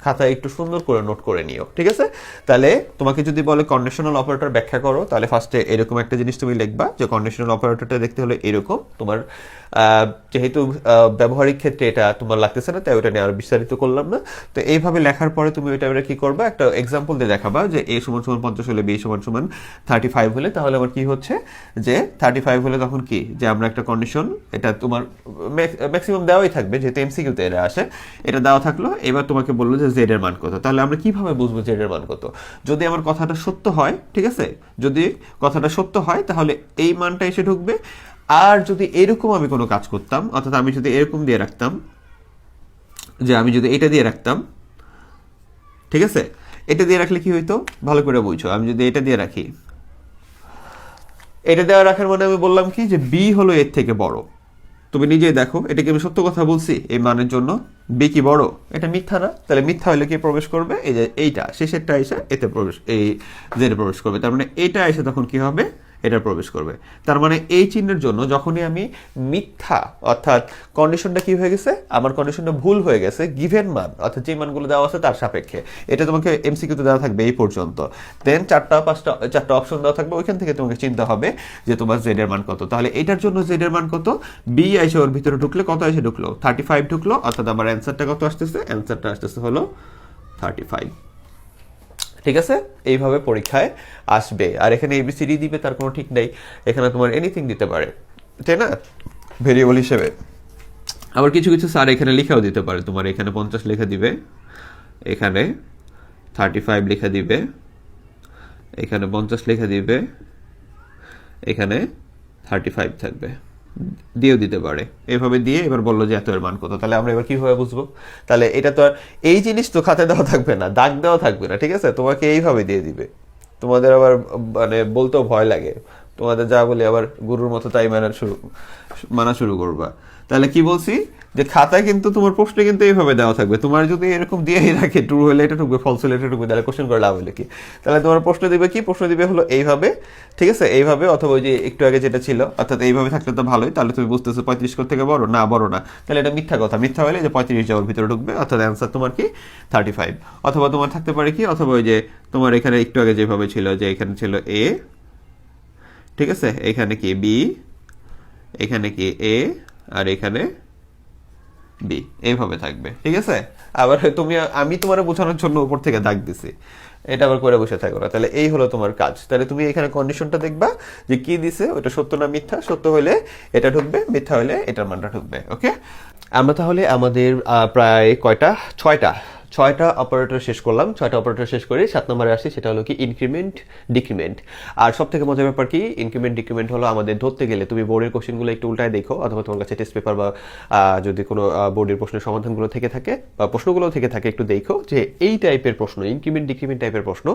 খাতায় একটু সুন্দর করে নোট করে নিও, ঠিক আছে? তাহলে তোমাকে যদি বলে কন্ডিশনাল অপারেটর ব্যাখ্যা করো, তাহলে ফার্স্টে এরকম একটা জিনিস তুমি লিখবা যে কন্ডিশনাল অপারেটরটা দেখতে হলে এরকম। তোমার যেহেতু ব্যবহারিক ক্ষেত্রে এটা তোমার লাগতেছে না, তাই ওটা নিয়ে আর বিস্তারিত করলাম না। তো এইভাবে লেখার পরে তুমি ওইটা কি করবা, একটা এক্সাম্পল দিয়ে দেখাবা যে a সমান সমান 50 হলে b সমান সমান 35 হলে তাহলে আমার কি হচ্ছে, যে 35 হলে তখন কি, যে আমরা একটা কন্ডিশন, এটা তোমার ম্যাক্সিমাম দেওয়াই থাকবে যেহেতু এমসিকিউতে এটা আসে, এটা দেওয়া থাকলো। এবার তোমাকে বললো যে জেড এর মান কত, তাহলে আমরা কিভাবে বুঝবো জেড এর মান কত? যদি আমার কথাটা সত্য হয়, ঠিক আছে, যদি কথাটা সত্য হয় তাহলে এই মানটা এসে ঢুকবে। আর যদি এরকম আমি কোনো কাজ করতাম, অর্থাৎ আমি যদি এরকম দিয়ে রাখতাম, যে আমি যদি এটা দিয়ে রাখতাম, ঠিক আছে, এটা দিয়ে রাখলে কি হইতো ভালো করে বুঝছো। আমি যদি এটা দিয়ে রাখি, এটা দেওয়া রাখার মানে আমি বললাম কি, যে বি হলো এর থেকে বড়। তুমি নিজেই দেখো, এটা কি আমি সত্য কথা বলছি এই মানের জন্য? বি কি বড়? এটা মিথ্যা না? তাহলে মিথ্যা হলে কি প্রবেশ করবে, এই যে এইটা শেষেরটা এসে এতে প্রবেশ, এই জেডে প্রবেশ করবে। তার মানে এইটা এসে তখন কি হবে, এটা প্রবেশ করবে। তার মানে এই চিহ্নের জন্য যখনই আমি মিথ্যা, অর্থাৎ কন্ডিশনটা কি হয়ে গেছে, আমার কন্ডিশনটা ভুল হয়ে গেছে গিভেন মান, অর্থাৎ যে মানগুলো দেওয়া আছে তার সাপেক্ষে, এটা তোমাকে এমসিকিউতে দেওয়া থাকবে এই পর্যন্ত। দেন চারটা অপশন দেওয়া থাকবে, ওইখান থেকে তোমাকে চিন্তা হবে যে তোমার জেড এর মান কত। তাহলে এটার জন্য জেড এর মান কত, বি এসে ওর ভিতরে ঢুকলে কত এসে ঢুকলো, 35 ঢুকলো, অর্থাৎ আমার অ্যান্সারটা কত আসতেছে, অ্যান্সারটা আসতেছে হলো 35। ঠিক আছে, এইভাবে পরীক্ষায় আসবে। আর এখানে এবিসিডি দিবে তার কোনো ঠিক নেই, এখানে তোমার এনিথিং দিতে পারে, তাই না, ভেরিয়েবল হিসেবে। আবার কিছু কিছু স্যার এখানে লিখাও দিতে পারে, তোমার এখানে 50 লিখে দিবে, এখানে 35 লিখে দিবে, এখানে 50 লিখে দিবে, এখানে 35 থাকবে, দিয়েও দিতে পারে। এভাবে দিয়ে এবার বললো যে এত এর মান কত, তাহলে আমরা এবার কিভাবে বুঝবো? তাহলে এটা তো আর এই জিনিস তো খাতায় দেওয়া থাকবে না, দাগ দেওয়া থাকবে না, ঠিক আছে, তোমাকে এইভাবে দিয়ে দিবে। তোমাদের আবার মানে বলতেও ভয় লাগে, তোমাদের যা বলি আবার গুরুর মতো তাই মানা শুরু করবা। তাহলে কি বলছি, যে খাতায় কিন্তু তোমার প্রশ্ন কিন্তু এইভাবে দেওয়া থাকবে। তোমার যদি এরকম দিয়েই রাখে ট্রু হলে এটা ঢুকবে, ফলস হলে এটা ঢুকবে, তাহলে কোশ্চেন করে লাভ হলে কি? তাহলে তোমার প্রশ্ন দিবে কি, প্রশ্ন দিবে হলো এইভাবে, ঠিক আছে, এইভাবে, অথবা ওই যে একটু আগে যেটা ছিল, অর্থাৎ এইভাবে থাকলে তো ভালোই। তাহলে তুমি বুঝতেছো 35 থেকে বড় না, বড় না, তাহলে এটা মিথ্যা কথা। মিথ্যা হলে যে 35 যাওয়ার ভিতরে ঢুকবে, অর্থাৎ অ্যান্সার তোমার কি 35। অথবা তোমার থাকতে পারে কি, অথবা ওই যে তোমার এখানে একটু আগে যেভাবে ছিল, যে এখানে ছিল এ, ঠিক আছে, এখানে কি বি, এখানে কি এ, আর এখানে বি, এইভাবে থাকবে, ঠিক আছে। আবার আমি তোমার বোঝানোর জন্য উপর থেকে দাগ দিছি, এটা আবার করে বসে থাকো না। তাহলে এই হলো তোমার কাজ। তাহলে তুমি এখানে কন্ডিশনটা দেখবা যে কি দিছে, ওটা সত্য না মিথ্যা, সত্য হলে এটা ঢুকবে, মিথ্যা হলে এটার মানটা ঢুকবে। ওকে, আমরা তাহলে আমাদের প্রায় কয়টা, ছয়টা অপারেটর শেষ করলাম। 6টা অপারেটর শেষ করে 7 নম্বরে আসছি, সেটা হলো কি ইনক্রিমেন্ট ডিক্রিমেন্ট। আর সব থেকে মজার ব্যাপার কি, ইনক্রিমেন্ট ডিক্রিমেন্ট হলো আমাদের ধরতে গেলে, তুমি বোর্ডের কোশ্চেনগুলো একটু উল্টায় দেখো, অথবা তোমার কাছে টেস্ট পেপার বা যদি কোনো বোর্ডের প্রশ্নের সমাধানগুলো থেকে থাকে বা প্রশ্নগুলো থেকে থাকে, একটু দেখো যে এই টাইপের প্রশ্ন, ইনক্রিমেন্ট ডিক্রিমেন্ট টাইপের প্রশ্ন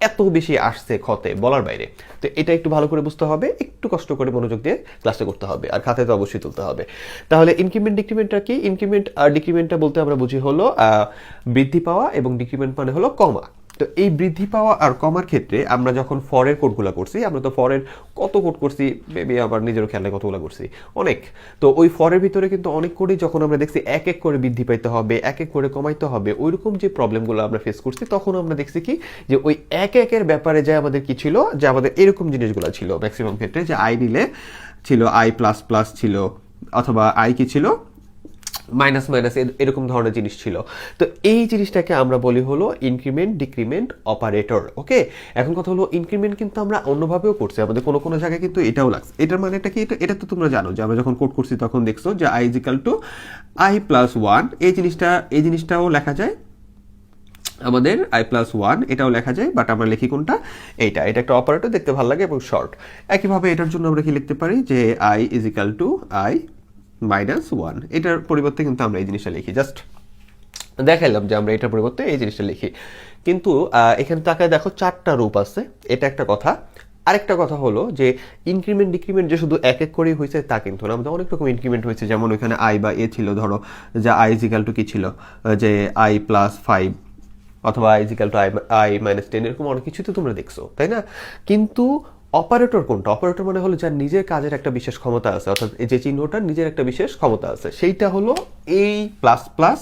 এত বেশি আসছে খতে বলার বাইরে। তো এটা একটু ভালো করে বুঝতে হবে, একটু কষ্ট করে মনোযোগ দিয়ে ক্লাসটা করতে হবে, আর খাতায় তো অবশ্যই তুলতে হবে। তাহলে ইনক্রিমেন্ট ডিক্রিমেন্টটা কি, ইনক্রিমেন্ট আর ডিক্রিমেন্টটা বলতে আমরা বুঝি হলো বৃদ্ধি পাওয়া, এবং ডিক্রিমেন্ট মানে হলো কমা। তো এই বৃদ্ধি পাওয়া আর কমার ক্ষেত্রে আমরা যখন ফরের কোডগুলো করছি, আমরা তো ফরের কত কোড করছি, মেবি আমার নিজেরও খেয়ালে কতগুলো করছি, অনেক। তো ওই ফরের ভিতরে কিন্তু অনেক কোডই যখন আমরা দেখছি এক এক করে বৃদ্ধি পাইতে হবে, এক এক করে কমাইতে হবে, ওইরকম যে প্রবলেমগুলো আমরা ফেস করছি, তখন আমরা দেখছি কি, যে ওই এক একের ব্যাপারে যে আমাদের কি ছিল, যে আমাদের এরকম জিনিসগুলো ছিল ম্যাক্সিমাম ক্ষেত্রে, যে আই নিলে ছিল আই প্লাস প্লাস ছিল, অথবা আই কি ছিল মাইনাস মাইনাস, এরকম ধরনের জিনিস ছিল। তো এই জিনিসটাকে আমরা বলি হলো ইনক্রিমেন্ট ডিক্রিমেন্ট অপারেটর। ওকে, এখন কথা হলো ইনক্রিমেন্ট কিন্তু আমরা অন্যভাবেও করছি, আমাদের কোনো কোনো জায়গায় কিন্তু এটাও লাগছে। এটার মানেটা কি, এটা তো তোমরা জানো যে আমরা যখন কোড করছি তখন দেখছো যে i equal to i plus 1, এই জিনিসটাও লেখা যায় আমাদের আই প্লাস 1, এটাও লেখা যায়, বাট আমরা লিখি কোনটা, এটা একটা অপারেটর, দেখতে ভালো লাগে এবং শর্ট। একইভাবে এটার জন্য আমরা কি লিখতে পারি, যে আই ইজিক্যাল টু আই -1, এটার পরিবর্তে কিন্তু আমরা এই জিনিসটা লিখি, জাস্ট দেখাইলাম যে আমরা এটার পরিবর্তে এই জিনিসটা লিখি। কিন্তু এখানে তাকায় দেখো 4টা রূপ আছে, এটা একটা কথা। আরেকটা কথা হলো যে ইনক্রিমেন্ট ডিক্রিমেন্ট যে শুধু এক এক করেই হয়েছে তা কিন্তু না, আমাদের অনেক রকম ইনক্রিমেন্ট হয়েছে। যেমন ওইখানে আই বা এ ছিল, ধরো যে আই ইজিক্যাল টু কি ছিল, যে আই প্লাস 5, অথবা i equal to i minus 10, এরকম অনেক কিছু তো তোমরা দেখছো, তাই না? কিন্তু অপারেটর কোনটা, অপারেটর মানে হলো যার নিজের কাজের একটা বিশেষ ক্ষমতা আছে, অর্থাৎ যে চিহ্নটার নিজের একটা বিশেষ ক্ষমতা আছে, সেইটা হলো এই প্লাস প্লাস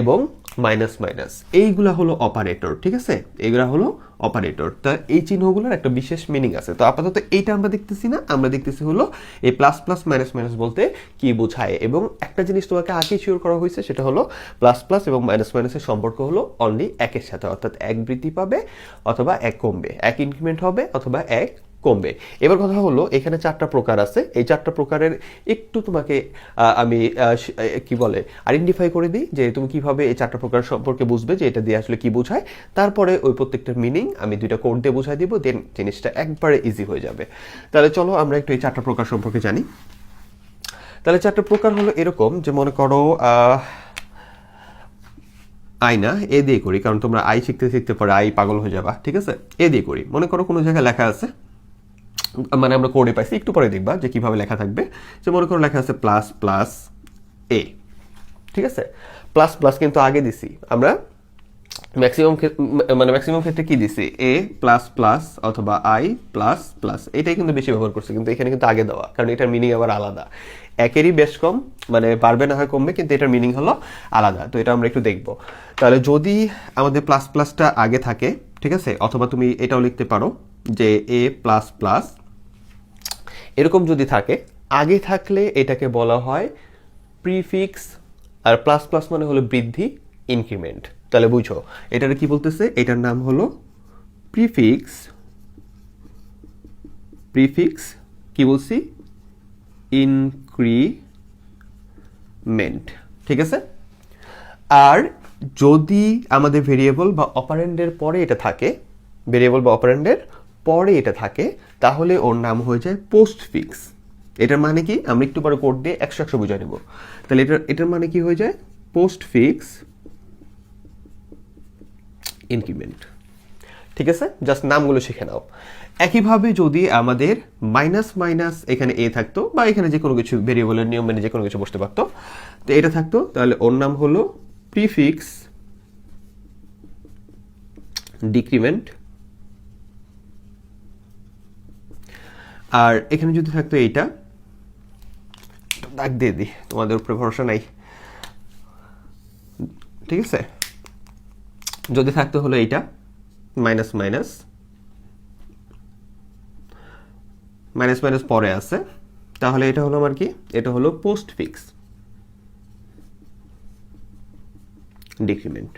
এবং মাইনাস মাইনাস, এইগুলা হলো অপারেটর, ঠিক আছে, এইগুলা হলো অপারেটর। তা এই চিহ্নগুলোর একটা বিশেষ মিনিং আছে। তো আপাতত এইটা আমরা দেখতেছি না, আমরা দেখতেছি হলো এই প্লাস প্লাস মাইনাস মাইনাস বলতে কি বোঝায়। এবং একটা জিনিস তোমাকে আগে শিওর করা হয়েছে, সেটা হলো প্লাস প্লাস এবং মাইনাস মাইনাসের সম্পর্ক হলো অনলি একের সাথে, অর্থাৎ এক বৃদ্ধি পাবে অথবা এক কমবে, এক ইনক্রিমেন্ট হবে অথবা এক কমবে। এবার কথা হলো এখানে 4টা প্রকার আছে, এই 4টা প্রকারের একটু তোমাকে আমি কি বলে আইডেন্টিফাই করে দিই যে তুমি কিভাবে এই 4টা প্রকার সম্পর্কে বুঝবে যে এটা দিয়ে আসলে কি বোঝায়। তারপরে ওই প্রত্যেকটার মিনিং আমি 2টা কোড দিয়ে বোঝাই দিব, দেন জিনিসটা একবারে ইজি হয়ে যাবে। তাহলে চলো আমরা একটু এই 4টা প্রকার সম্পর্কে জানি। তাহলে 4টা প্রকার হলো এরকম, যে মনে করো আই না, এ দিয়ে করি, কারণ তোমরা আই শিখতে শিখতে পরে আই পাগল হয়ে যাবা, ঠিক আছে। এ দিয়ে করি, মনে করো কোনো জায়গায় লেখা আছে, মানে আমরা কোডে পাইছি, একটু পরে দেখবা যে কিভাবে লেখা থাকবে। যে মনে করো লেখা আছে প্লাস প্লাস এ, ঠিক আছে। প্লাস প্লাস কিন্তু আগে দিছি আমরা, ম্যাক্সিমাম ক্ষেত্রে কি দিছি, এ প্লাস প্লাস অথবা আই প্লাস প্লাস, এটাই কিন্তু বেশি ব্যবহার করছে, কিন্তু এখানে কিন্তু আগে দেওয়া, কারণ এটার মিনিং আবার আলাদা। একেরই বেশ কম, মানে বাড়বে না হয় কমবে, কিন্তু এটার মিনিং হলো আলাদা। তো এটা আমরা একটু দেখবো। তাহলে যদি আমাদের প্লাস প্লাসটা আগে থাকে, ঠিক আছে, অথবা তুমি এটাও লিখতে পারো যে এ প্লাস প্লাস, এরকম যদি থাকে, আগে থাকলে এটাকে বলা হয় প্রিফিক্স। আর প্লাস প্লাস মানে হলো বৃদ্ধি, ইনক্রিমেন্ট। তাহলে বুঝো এটার কি বলতেছে, এটার নাম হলো প্রিফিক্স। প্রিফিক্স কি বলছি, ইনক্রিমেন্ট, ঠিক আছে। আর যদি আমাদের ভেরিয়েবল বা অপারেন্ডের পরে এটা থাকে, ভেরিয়েবল বা অপারেন্ডের পরে এটা থাকে, তাহলে ওর নাম হয়ে যায় পোস্টফিক্স। এটার মানে কি, আমরা একটু পরে কোড দিয়ে 100 বুঝাই নেব। তাহলে এটার মানে কি হয়ে যায়, পোস্টফিক্স ইনক্রিমেন্ট, ঠিক আছে। জাস্ট নামগুলো শিখে নাও। একইভাবে যদি আমাদের মাইনাস মাইনাস এখানে এ থাকতো, বা এখানে যে কোনো কিছু ভেরিয়েবলের নিয়ম মেনে যে কোনো কিছু বসতে পারতো, তো এটা থাকতো, তাহলে ওর নাম হলো প্রিফিক্স ডিক্রিমেন্ট। আর এখানে যদি থাকতো এইটা, দাগ দিয়ে দিই, তোমাদের উপরে ভরসা নাই, ঠিক আছে। যদি থাকতো হলো এইটা মাইনাস মাইনাস, মাইনাস মাইনাস পরে আছে, তাহলে এটা হলো আমার কি, এটা হলো পোস্টফিক্স ডিক্রিমেন্ট।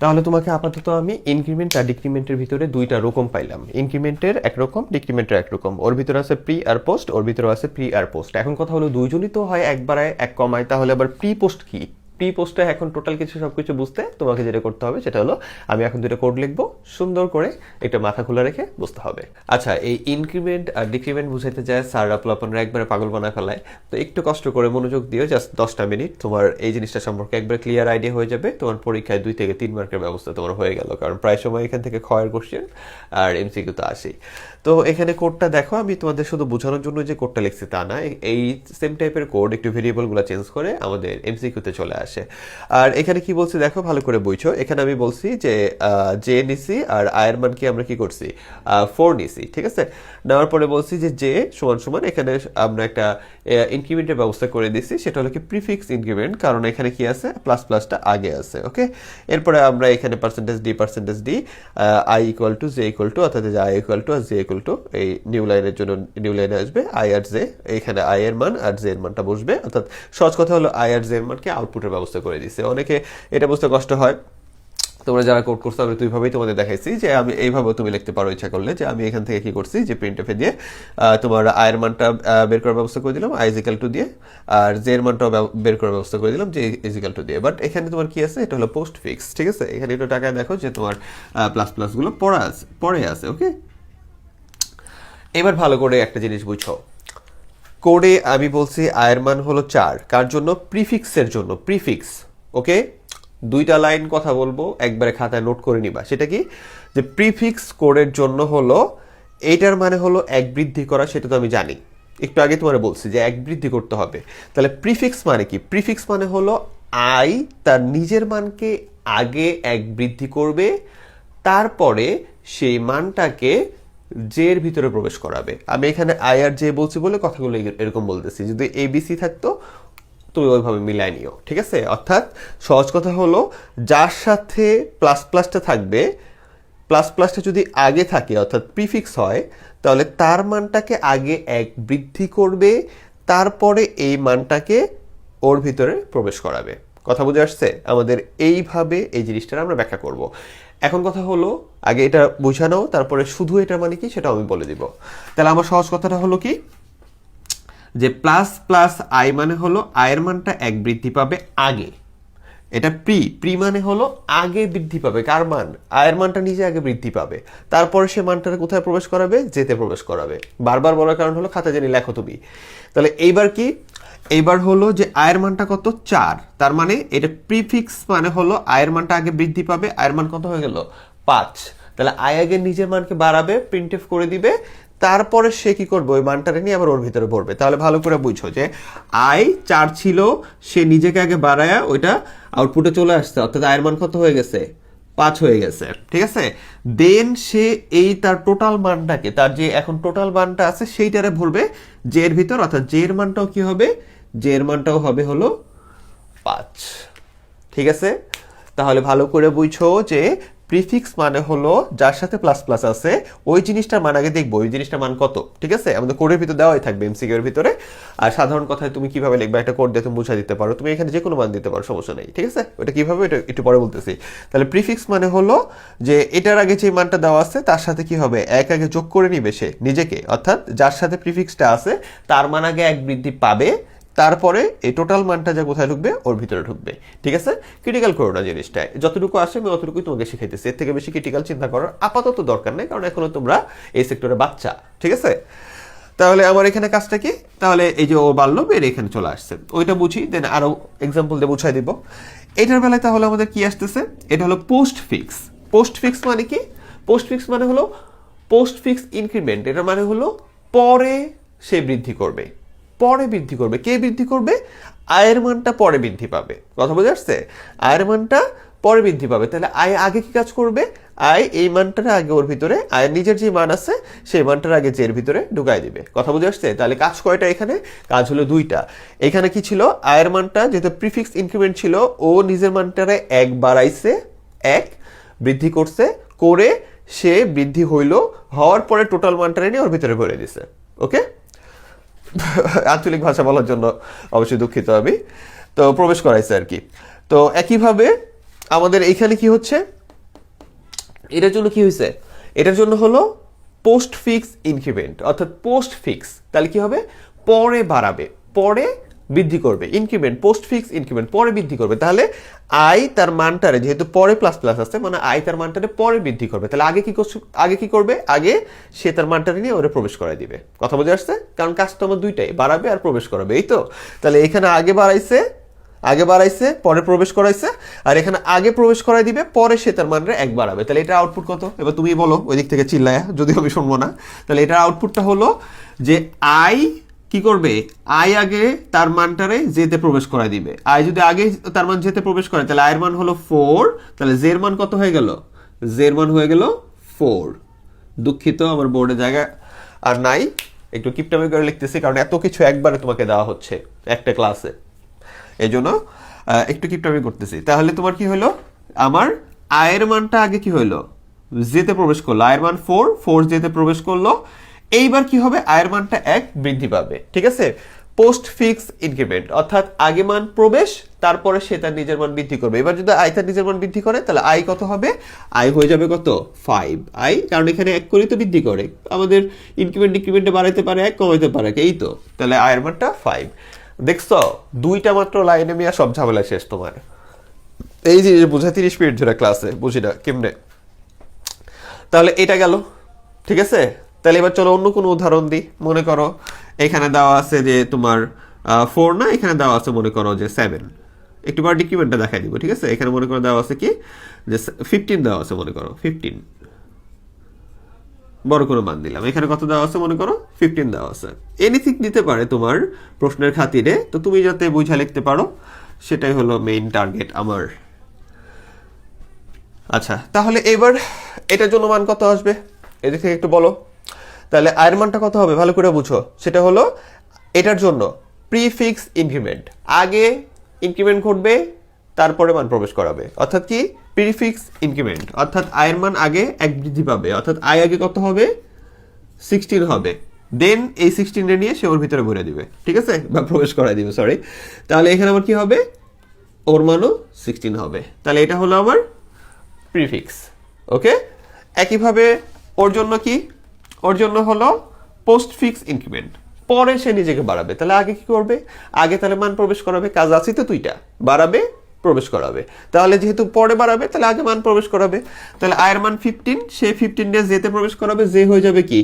তাহলে তোমাকে আপাতত আমি ইনক্রিমেন্ট আর ডিক্রিমেন্টের ভিতরে 2টা রকম পাইলাম। ইনক্রিমেন্টের একরকম, ডিক্রিমেন্টের একরকম। ওর ভিতরে আছে প্রি আর পোস্ট, ওর ভিতরে আছে প্রি আর পোস্ট। এখন কথা হলো দুইজনই তো হয় এক বাড়ায় এক কমায়, তাহলে আবার প্রি পোস্ট কি? প্রি পোস্টে এখন টোটাল কিছু সবকিছু বুঝতে তোমাকে যেটা করতে হবে সেটা হলো, আমি এখন 2টা কোড লিখবো, সুন্দর করে একটা মাথা খোলা রেখে বুঝতে হবে। আচ্ছা, এই ইনক্রিমেন্ট আর ডিক্রিমেন্ট বুঝাইতে যায় স্যার আপনারা একবারে পাগল বানায় ফেলায়। তো একটু কষ্ট করে মনোযোগ দিও, জাস্ট 10টা মিনিট, তোমার এই জিনিসটা সম্পর্কে একবার ক্লিয়ার আইডিয়া হয়ে যাবে। তোমার পরীক্ষায় 2 থেকে 3 মার্কের ব্যবস্থা তোমার হয়ে গেল, কারণ প্রায় সময় এখান থেকে ক্ষয়ের কোশ্চেন আর এমসিকিউ তো আসি। তো এখানে কোডটা দেখো, আমি তোমাদের শুধু বোঝানোর জন্য যে কোডটা লিখছি তা না, এই সেম টাইপের কোড একটু ভেরিয়েবলগুলো চেঞ্জ করে আমাদের এমসিকিউতে চলে আসে। আর এখানে কি বলছি দেখো, ভালো করে বুঝছো। এখানে আমি বলছি যে জে নিছি, আর আয়ের মান কি আমরা কি করছি, 4 নিছি, ঠিক আছে। নেওয়ার পরে বলছি যে জে সমান সমান, এখানে আমরা একটা ইনক্রিমেন্টের ব্যবস্থা করে দিছি, সেটা হলো কি প্রিফিক্স ইনক্রিমেন্ট, কারণ এখানে কি আছে, প্লাস প্লাসটা আগে আছে, ওকে। এরপরে আমরা এখানে percentage d i equal to j equal to, অর্থাৎ যে আই ইকুয়াল টু আর জে ইকুয়াল টু, এই নিউ লাইনের জন্য নিউ লাইনে আসবে আই আর জে, এখানে আই এর মান আর জে এর মানটা বসবে। অর্থাৎ সহজ কথা হলো আই আর জে এর মানকে আউটপুটের ব্যবস্থা করে দিছে। অনেকে এটা বুঝতে কষ্ট হয়, তোমরা যারা কোড করছো আমি দুইভাবেই তোমাদের দেখাইছি, যে আমি এইভাবে তুমি লিখতে পারো ইচ্ছা করলে, যে আমি এখান থেকে কি করছি, যে প্রিন্টএফে দিয়ে তোমার আয়ের মানটা বের করার ব্যবস্থা করে দিলাম আই ইজিক্যাল টু দিয়ে, আর জে এর মানটাও বের করার ব্যবস্থা করে দিলাম জে ইজিক্যাল টু দিয়ে। বাট এখানে তোমার কি আছে, এটা হলো পোস্ট ফিক্স, ঠিক আছে। এখানে একটু টাকায় দেখো যে তোমার প্লাস প্লাস গুলো পরে আছে, ওকে। এবার ভালো করে একটা জিনিস বুঝো, কোডে আমি বলছি আয়ের মান হলো 4, কার জন্য, প্রিফিক্সের জন্য, প্রিফিক্স, ওকে। 2টা লাইন কথা বলবো, একবারে খাতায় নোট করে নিবা। সেটা কি, যে প্রিফিক্স কোডের জন্য হলো, এইটার মানে হলো এক বৃদ্ধি করা, সেটা তো আমি জানি, একটু আগে তোমার বলছি যে এক বৃদ্ধি করতে হবে। তাহলে প্রিফিক্স মানে কি, প্রিফিক্স মানে হলো আই তার নিজের মানকে আগে এক বৃদ্ধি করবে, তারপরে সেই মানটাকে জে এর ভিতরে প্রবেশ করাবে। আমি এখানে আই আর জে বলছি বলে কথাগুলো এরকম বলতেছি। যদি এবিসি থাকতো তুমি ওইভাবে মিলাই নিও, ঠিক আছে? অর্থাৎ সহজ কথা হলো, যার সাথে প্লাস প্লাসটা থাকবে, প্লাস প্লাসটা যদি আগে থাকে অর্থাৎ প্রিফিক্স হয়, তাহলে তার মানটাকে আগে 1 বৃদ্ধি করবে, তারপরে এই মানটাকে ওর ভিতরে প্রবেশ করাবে। কথা বুঝে আসছে? আমাদের এইভাবে এই জিনিসটা আমরা ব্যাখ্যা করব। এখন কথা হলো, আগে এটা বোঝানো, তারপরে শুধু এটার মানে কি সেটা আমি বলে দিব। তাহলে আমার সহজ কথাটা হলো কি, যে প্লাস প্লাস আই মানে হলো আয়ের মানটা 1 বৃদ্ধি পাবে আগে। এটা প্রি মানে হলো আগে বৃদ্ধি পাবে। কার মান? আয়ের মানটা নিজে আগে বৃদ্ধি পাবে, তারপরে সে মানটা কোথায় প্রবেশ করাবে? যেতে প্রবেশ করাবে। বারবার বলার কারণ হলো খাতা জানি লেখো তুমি। তাহলে এইবার কি, এইবার হলো যে আয়ের মানটা কত? 4। তার মানে এটা প্রিফিক্স মানে হলো আয়ের মানটা আগে বৃদ্ধি পাবে। আয়ের মান কত হয়ে গেল? 5। তাহলে আয় আগে নিজের মানকে বাড়াবে, প্রিন্টএফ করে দিবে, তারপরে সে কি করবে? ওই মানটাকে নিয়ে আবার ওর ভিতরে ভরবে। তাহলে ভালো করে বুঝছো যে আয় 4 ছিল, সে নিজেকে আগে বাড়ায়া ওইটা আউটপুটে চলে আসছে, অর্থাৎ আয়ের মান কত হয়ে গেছে? 5 হয়ে গেছে, ঠিক আছে? দেন সে এই তার টোটাল মানটাকে, তার যে এখন টোটাল মানটা আছে সেইটারে ভরবে জে এর ভিতর, অর্থাৎ জে এর মানটাও কি হবে? জে এর মানটাও হবে হলো 5, ঠিক আছে? তাহলে ভালো করে বুঝছো যে প্রিফিক্স মানে হলো যার সাথে প্লাস প্লাস আছে, ওই জিনিসটার মান আগে দেখবো, ওই জিনিসটার মান কত, ঠিক আছে? আমাদের কোডের ভিতরে দেওয়াই থাকবে, এমসিকিউ এর ভিতরে। আর সাধারণ কথায় তুমি কিভাবে লিখবা, একটা কোড দিয়ে তুমি বুঝা দিতে পারো, তুমি এখানে যে কোনো মান দিতে পারো, সমস্যা নেই, ঠিক আছে? ওটা কিভাবে, এটা একটু পরে বলতেছি। তাহলে প্রিফিক্স মানে হলো যে এটার আগে যে মানটা দেওয়া আছে তার সাথে কি হবে? 1 আগে যোগ করে নিবে সে নিজেকে, অর্থাৎ যার সাথে প্রিফিক্সটা আছে তার মান আগে 1 বৃদ্ধি পাবে, তারপরে এই টোটাল মানটা যা কোথায় ঢুকবে? ওর ভিতরে ঢুকবে, ঠিক আছে? ক্রিটিক্যাল করো না জিনিসটা, যতটুকু আসে আমি অতটুকুই তোমাকে শিখাইতেছি, এর থেকে বেশি ক্রিটিক্যাল চিন্তা করার আপাতত দরকার নেই, কারণ এখনো তোমরা এই সেক্টরে বাচ্চা, ঠিক আছে? তাহলে আমার এখানে কাজটা কি? তাহলে এই যে ও বাড়লো, বের এখানে চলে আসছে, ওইটা বুঝি, দেন আরো এক্সাম্পল দিয়ে বুঝাই দিব। এটার বেলায় তাহলে আমাদের কি আসতেছে? এটা হলো পোস্ট ফিক্স। পোস্ট ফিক্স মানে কি? পোস্ট ফিক্স মানে হলো পোস্ট ফিক্স ইনক্রিমেন্ট। এটা মানে হলো পরে সে বৃদ্ধি করবে, পরে বৃদ্ধি করবে। কে বৃদ্ধি করবে? আয়ের মানটা পরে বৃদ্ধি পাবে। কথা বোঝা যাচ্ছে? আয়ের মানটা পরে বৃদ্ধি পাবে। তাহলে আয় আগে কি কাজ করবে? আয় এই মানটার আগে ওর ভিতরে, আয়ের নিজের যে মান আছে সেই মানটার আগে জের ভিতরে ঢুকাই দিবে। কথা বুঝে আসছে? তাহলে কাজ কয়টা এখানে? কাজ হলো 2টা। এখানে কি ছিল? আয়ের মানটা যেহেতু প্রিফিক্স ইনক্রিমেন্ট ছিল, ও নিজের মানটারে 1 বাড়াইছে, 1 বৃদ্ধি করছে, করে সে বৃদ্ধি হওয়ার পরে টোটাল মানটারে নিয়ে ওর ভিতরে ভরে দিছে। ওকে? আঞ্চলিক ভাষা বলার জন্য অবশ্যই দুঃখিত আমি। তো প্রবেশ করাইছে আর কি। তো একইভাবে আমাদের এইখানে কি হচ্ছে? এটার জন্য কি হয়েছে? এটার জন্য হলো পোস্ট ফিক্স ইনক্রিমেন্ট, অর্থাৎ পোস্ট ফিক্স। তাহলে কি হবে? পরে বাড়াবে, পরে বৃদ্ধি করবে। ইনক্রিমেন্ট, পোস্ট ফিক্স ইনক্রিমেন্ট, পরে বৃদ্ধি করবে। তাহলে আই তার মানটারে, যেহেতু পরে প্লাস প্লাস আছে, মানে আই তার মানটারে পরে বৃদ্ধি করবে। তাহলে আগে কি করবে? আগে সে তার মানটারে নিয়ে ওরে প্রবেশ করাই দিবে। কথা বুঝে আসছে? কারণ কাজ তো আমার 2টাই, বাড়াবে আর প্রবেশ করাবে, এই তো। তাহলে এখানে আগে বাড়াইছে, পরে প্রবেশ করাইছে, আর এখানে আগে প্রবেশ করাই দিবে, পরে সে তার মানটা 1 বাড়াবে। তাহলে এটা আউটপুট কত? এবার তুমি বলো ওই দিক থেকে চিল্লায়, যদিও আমি শুনবো না। তাহলে এটার আউটপুটটা হলো যে আই কি করবে? আই আগে তার মানটারে জেতে প্রবেশ করাই দিবে। আই যদি আগে তার মান জেতে প্রবেশ করে, তাহলে আয়ের মান হলো 4। তাহলে জের মান কত হয়ে গেল? জের মান হয়ে গেল 4। দুঃখিত, আমার বোর্ডে জায়গা আর নাই, একটু কিপটামি করে লিখতেছি, কারণ এত কিছু একবারে তোমাকে দেওয়া হচ্ছে একটা ক্লাসে, এই জন্য একটু কিপটামি করতেছি। তাহলে তোমার কি হলো? আমার আয়ের মানটা আগে কি হলো? জেতে প্রবেশ করলো, আয়ের মান 4 জেতে প্রবেশ করলো। এইবার কি হবে? আয়ের মানটা 1 বৃদ্ধি পাবে, ঠিক আছে? পোস্ট ফিক্স ইনক্রিমেন্ট, অর্থাৎ আগে মান প্রবেশ, তারপরে সে তার নিজের মান বৃদ্ধি করবে। এবার যদি আই তার নিজের মান বৃদ্ধি করে, তাহলে আই কত হবে? আই হয়ে যাবে কত? 5 আই, কারণ এখানে 1 করে তো বৃদ্ধি করে। আমাদের ইনক্রিমেন্টে বাড়াইতে পারে 1, কমাইতে পারে 1, এই তো। তাহলে আয়ের মানটা 5। দেখছো? 2টা মাত্র লাইনে মিয়া সব ঝামেলা শেষ তোমার। এই যে বুঝা 30 মিনিট ধরে ক্লাসে, বুঝি না কেমনে। তাহলে এটা গেল, ঠিক আছে? তাহলে এবার চলো অন্য কোনো উদাহরণ দিই। মনে করো এখানে দেওয়া আছে যে তোমার 4 না, এখানে দেওয়া আছে মনে করো যে 7। একটু বার ডিক্রিমেন্টটা দেখাই দিব, ঠিক আছে? এখানে মনে করো দেওয়া আছে কি, যে 15 দেওয়া আছে, মনে করো 15, বড় করে মান দিলাম। এখানে কত দেওয়া আছে? মনে করো 15 দেওয়া আছে। এনিথিং দিতে পারে তোমার প্রশ্নের খাতিরে, তো তুমি যাতে বুঝা লিখতে পারো সেটাই হলো মেইন টার্গেট আমার। আচ্ছা, তাহলে এবার এটার জন্য মান কত আসবে? এদিক থেকে একটু বলো। তাহলে আয়ের মানটা কত হবে? ভালো করে বুঝো। সেটা হলো এটার জন্য প্রিফিক্স ইনক্রিমেন্ট, আগে ইনক্রিমেন্ট ঘটবে তারপরে মান প্রবেশ করাবে, অর্থাৎ কি প্রিফিক্স ইনক্রিমেন্ট, অর্থাৎ আয়ের মান আগে এক বৃদ্ধি পাবে, অর্থাৎ আয় আগে কত হবে 16 হবে, দেন এই 16 নিয়ে সে ওর ভিতরে ভরে দিবে, ঠিক আছে, বা প্রবেশ করাই দিবে, সরি। তাহলে এখানে আমার কি হবে, ওর মানও 16 হবে, তাহলে এটা হলো আমার প্রিফিক্স। ওকে, একইভাবে ওর জন্য কি, ওর জন্য হলো পোস্টফিক্স ইনক্রিমেন্ট, পরে সে নিজেকে বাড়াবে, তাহলে আগে কি করবে, আগে তাহলে মান প্রবেশ করাবে, কাজ আছে তো দুইটা, বাড়াবে প্রবেশ করাবে, তাহলে যেহেতু পরে বাড়াবে তাহলে আগে মান প্রবেশ করাবে, তাহলে আয়ের মান 15, সে 15 দিয়ে জেতে প্রবেশ করাবে, যে হয়ে যাবে কি,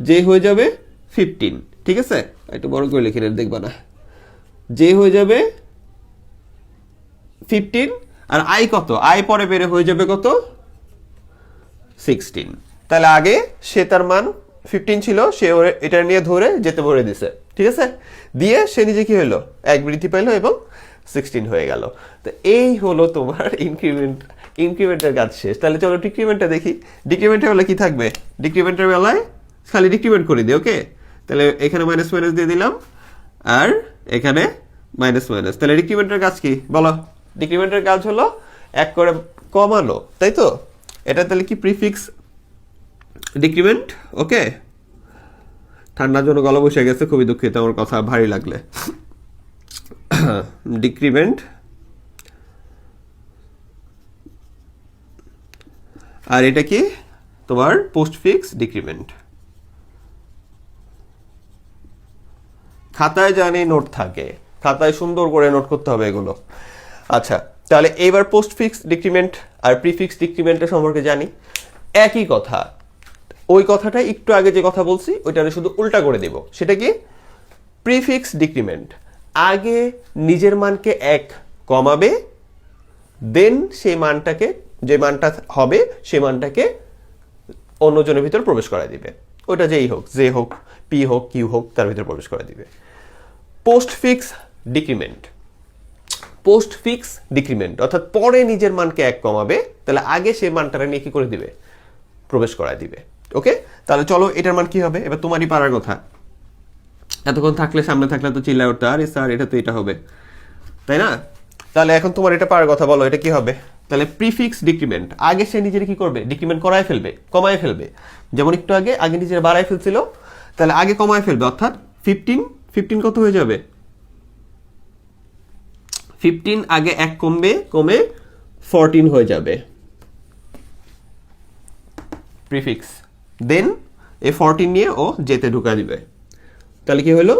যে হয়ে যাবে 15, ঠিক আছে, একটু বড় করে লিখে নেন দেখবা না, যে হয়ে যাবে 15, আর আই কত, আই পরে বেড়ে হয়ে যাবে কত 16, তাহলে আগে সে তার মান 15 ছিল, সে এটা নিয়ে ধরে যেতে ভরে দিছে, ঠিক আছে, দিয়ে সে নিজে কি হলো এক বৃদ্ধি পাইলো এবং 16 হয়ে গেল। তো এই হলো তোমার ইনক্রিমেন্টের কাজ শেষ। তাহলে চলো ডিক্রিমেন্টটা দেখি, ডিক্রিমেন্টের বেলা কি থাকবে, ডিক্রিমেন্টের বেলায় খালি ডিক্রিমেন্ট করে দিই, ওকে, তাহলে এখানে মাইনাস মাইনাস দিয়ে দিলাম আর এখানে মাইনাস মাইনাস, তাহলে ডিক্রিমেন্টের কাজ কি বলো, ডিক্রিমেন্টের কাজ হলো এক করে কমানো, তাই তো, এটা তাহলে কি প্রিফিক্স ডিক্রিমেন্ট। ওকে, ঠান্ডার জন্য গলা বসে গেছে, খুবই দুঃখিত, আমার কথা ভারী লাগলে। ডিক্রিমেন্ট, আর এটা কি তোমার পোস্টফিক্স ডিক্রিমেন্ট। খাতায় জানি নোট থাকে, খাতায় সুন্দর করে নোট করতে হবে এগুলো। আচ্ছা, তাহলে এইবার পোস্টফিক্স ডিক্রিমেন্ট আর প্রিফিক্স ডিক্রিমেন্টের সম্পর্কে জানি, একই কথা, ওই কথাটা একটু আগে যে কথা বলছি ওইটা শুধু উল্টা করে দেব। সেটা কি, প্রিফিক্স ডিক্রিমেন্ট আগে নিজের মানকে এক কমাবে, দেন সেই মানটাকে, যে মানটা হবে সেই মানটাকে অন্যজনের ভিতর প্রবেশ করায় দিবে, ওইটা যেই হোক, যে হোক, পি হোক, কিউ হোক, তার ভিতর প্রবেশ করায় দিবে। পোস্টফিক্স ডিক্রিমেন্ট, পোস্টফিক্স ডিক্রিমেন্ট অর্থাৎ পরে নিজের মানকে এক কমাবে, তাহলে আগে সেই মানটাকে নিয়ে কি করে দিবে, প্রবেশ করায় দিবে। ওকে, তাহলে চলো এটার মান কি হবে, এবার তোমারই পারার কথা, এতক্ষণ থাকলে সামনে থাকলে তো চিল্লা উঠতে, আরে স্যার এটা তো এটা হবে, তাই না, তাহলে এখন তোমার এটা পারার কথা, বলো এটা কি হবে। তাহলে প্রিফিক্স ডিক্রিমেন্ট, আগে সে নিজের কি করবে, ডিক্রিমেন্ট করায় ফেলবে, কমায় ফেলবে, যেমন একটু আগে আগে নিজের বাড়ায় ফেলছিল, তাহলে আগে কমায় ফেলবে, অর্থাৎ 15 কত হয়ে যাবে, 15 আগে এক কমবে, কমে 14 হয়ে যাবে প্রিফিক্স, দেন এই 14 নিয়ে ও যেতে ঢুকা দিবে, তাহলে কি হলো,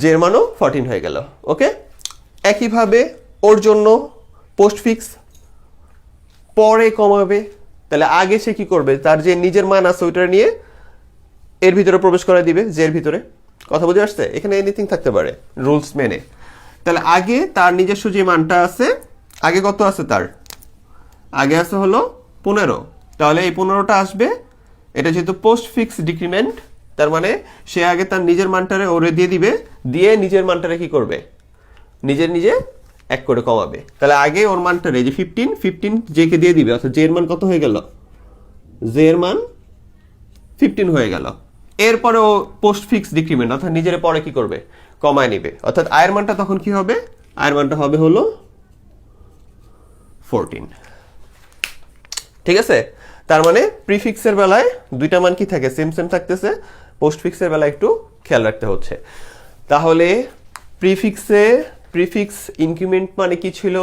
জের মানও 14 হয়ে গেল। ওকে, একইভাবে ওর জন্য পোস্টফিক্স পরে কমাবে, তাহলে আগে সে কি করবে, তার যে নিজের মান আছে ওইটা নিয়ে এর ভিতরে প্রবেশ করে দিবে, জের ভিতরে, কথা বুঝে আসছে, এখানে এনিথিং থাকতে পারে রুলস মেনে। তাহলে আগে তার নিজস্ব যে মানটা আছে, আগে কত আছে, তার আগে আছে হলো 15, তাহলে এই 15টা আসবে, এটা যেহেতু পোস্টফিক্স ডিক্রিমেন্ট, তার মানে সে আগে তার নিজের মানটারে ওরে দিয়ে দিবে, দিয়ে নিজের মানটারে কি করবে, নিজে এক করে কমাবে, তাহলে আগে ওর মানটারে যে 15 জে কে দিয়ে দিবে, অর্থাৎ জে এর মান কত হয়ে গেল, জে এর মান 15 হয়ে গেল, এরপরে ও পোস্টফিক্স ডিক্রিমেন্ট অর্থাৎ নিজের পরে কি করবে, কমায় নিবে, অর্থাৎ আয়ের মানটা তখন কি হবে, আয়ের মানটা হবে হলো 14, ঠিক আছে। তার মানে প্রিফিক্সের বেলায় দুইটা মান কি থাকে, সেম সেম থাকতেছে, পোস্টফিক্সের বেলায় একটু খেয়াল রাখতে হচ্ছে। তাহলে প্রিফিক্স ইনক্রিমেন্ট মানে কি ছিল,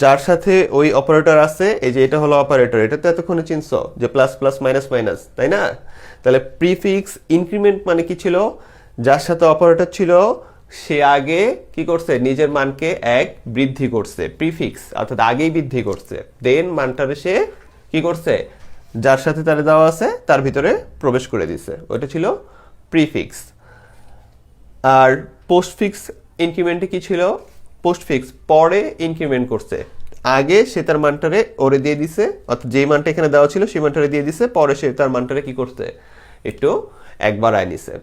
যার সাথে ওই অপারেটর আছে, এই যে এটা হলো অপারেটর, এটা তো এতক্ষণে চিনছো যে প্লাস প্লাস মাইনাস মাইনাস, তাই না, তাহলে প্রিফিক্স ইনক্রিমেন্ট মানে কি ছিল, যার সাথে অপারেটর ছিল সে আগে কি করছে, নিজের মানকে এক বৃদ্ধি করছে, প্রিফিক্স অর্থাৎ আগেই বৃদ্ধি করছে, দেন মানটারে সে কি করছে, যার সাথে তার দেওয়া আছে তার ভিতরে প্রবেশ করে দিছে, ওইটা ছিল প্রিফিক্স। আর পোস্টফিক্স ইনক্রিমেন্টে কি ছিল, পোস্টফিক্স পরে ইনক্রিমেন্ট করছে, আগে সে তার মানটারে ওরে দিয়ে দিছে, অর্থাৎ যে মানটা এখানে দেওয়া ছিল সেই মানটারে দিয়ে দিছে, পরে সে তার মানটারে কি করছে, একটু একবার আয় নিছে।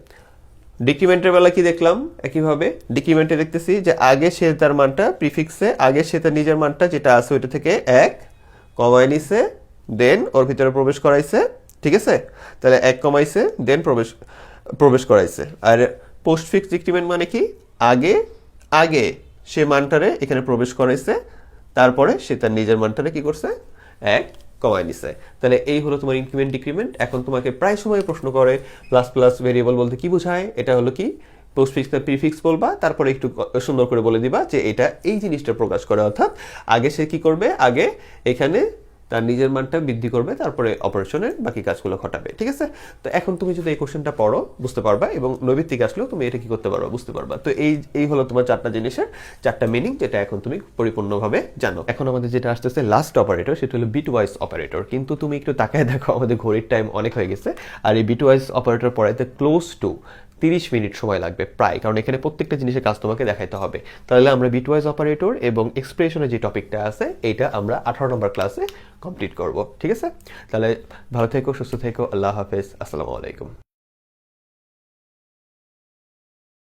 ডিক্রিমেন্টের বেলা কি দেখলাম, একইভাবে ডিক্রিমেন্টে দেখতেছি যে আগে সে তার মানটা প্রিফিক্সে, আগে সে তার নিজের মানটা যেটা আছে ওইটা থেকে এক কমায় নিছে, দেন ওর ভিতরে প্রবেশ করাইছে, ঠিক আছে? তাহলে 1 কমাইছে দেন প্রবেশ করাইছে। আর পোস্ট ফিক্সড ডিক্রিমেন্ট মানে কি, আগে আগে সে মানটারে এখানে প্রবেশ করাইছে, তারপরে সে তার নিজের মানটারে কি করছে, 1 কমায় নিছে। তাহলে এই হলো তোমার ইনক্রিমেন্ট ডিক্রিমেন্ট। এখন তোমাকে প্রায় সময় প্রশ্ন করে প্লাস প্লাস ভেরিয়েবল বলতে কি বোঝায়, এটা হলো কি পোস্টফিক্স না প্রিফিক্স বলবা, তারপরে একটু সুন্দর করে বলে দিবা যে এটা এই জিনিসটা প্রকাশ করে। অর্থাৎ আগে সে কি করবে, আগে এখানে তার নিজের মানটা বৃদ্ধি করবে, তারপরে অপারেশনের বাকি কাজগুলো ঘটাবে। ঠিক আছে? তো এখন তুমি যদি এই কোশ্চেনটা পড়ো বুঝতে পারবা, এবং নৈবিত্তিক আসলেও তুমি এটা কি করতে পারবা, বুঝতে পারবা। তো এই হলো তোমার 4টা জিনিসের 4টা মিনিং, যেটা এখন তুমি পরিপূর্ণভাবে জানো। এখন আমাদের যেটা আসতেছে লাস্ট অপারেটর, সেটা হলো বিটওয়াইজ অপারেটর। কিন্তু তুমি একটু তাকায় দেখো, আমাদের ঘড়ির টাইম অনেক হয়ে গেছে, আর এই বিটওয়াইজ অপারেটর পড়াইতে ক্লোজ টু 30 মিনিট সময় লাগবে প্রায়, কারণ এখানে প্রত্যেকটা জিনিসের কাজ তোমাকে দেখাইতে হবে। তাহলে আমরা বিটওয়াইজ অপারেটর এবং এক্সপ্রেশনের যে টপিকটা আছে, এইটা আমরা 18 নম্বর ক্লাসে কমপ্লিট করব। ঠিক আছে? তাহলে ভালো থেকো, সুস্থ থেকো, আল্লাহ হাফেজ, আসসালামু আলাইকুম।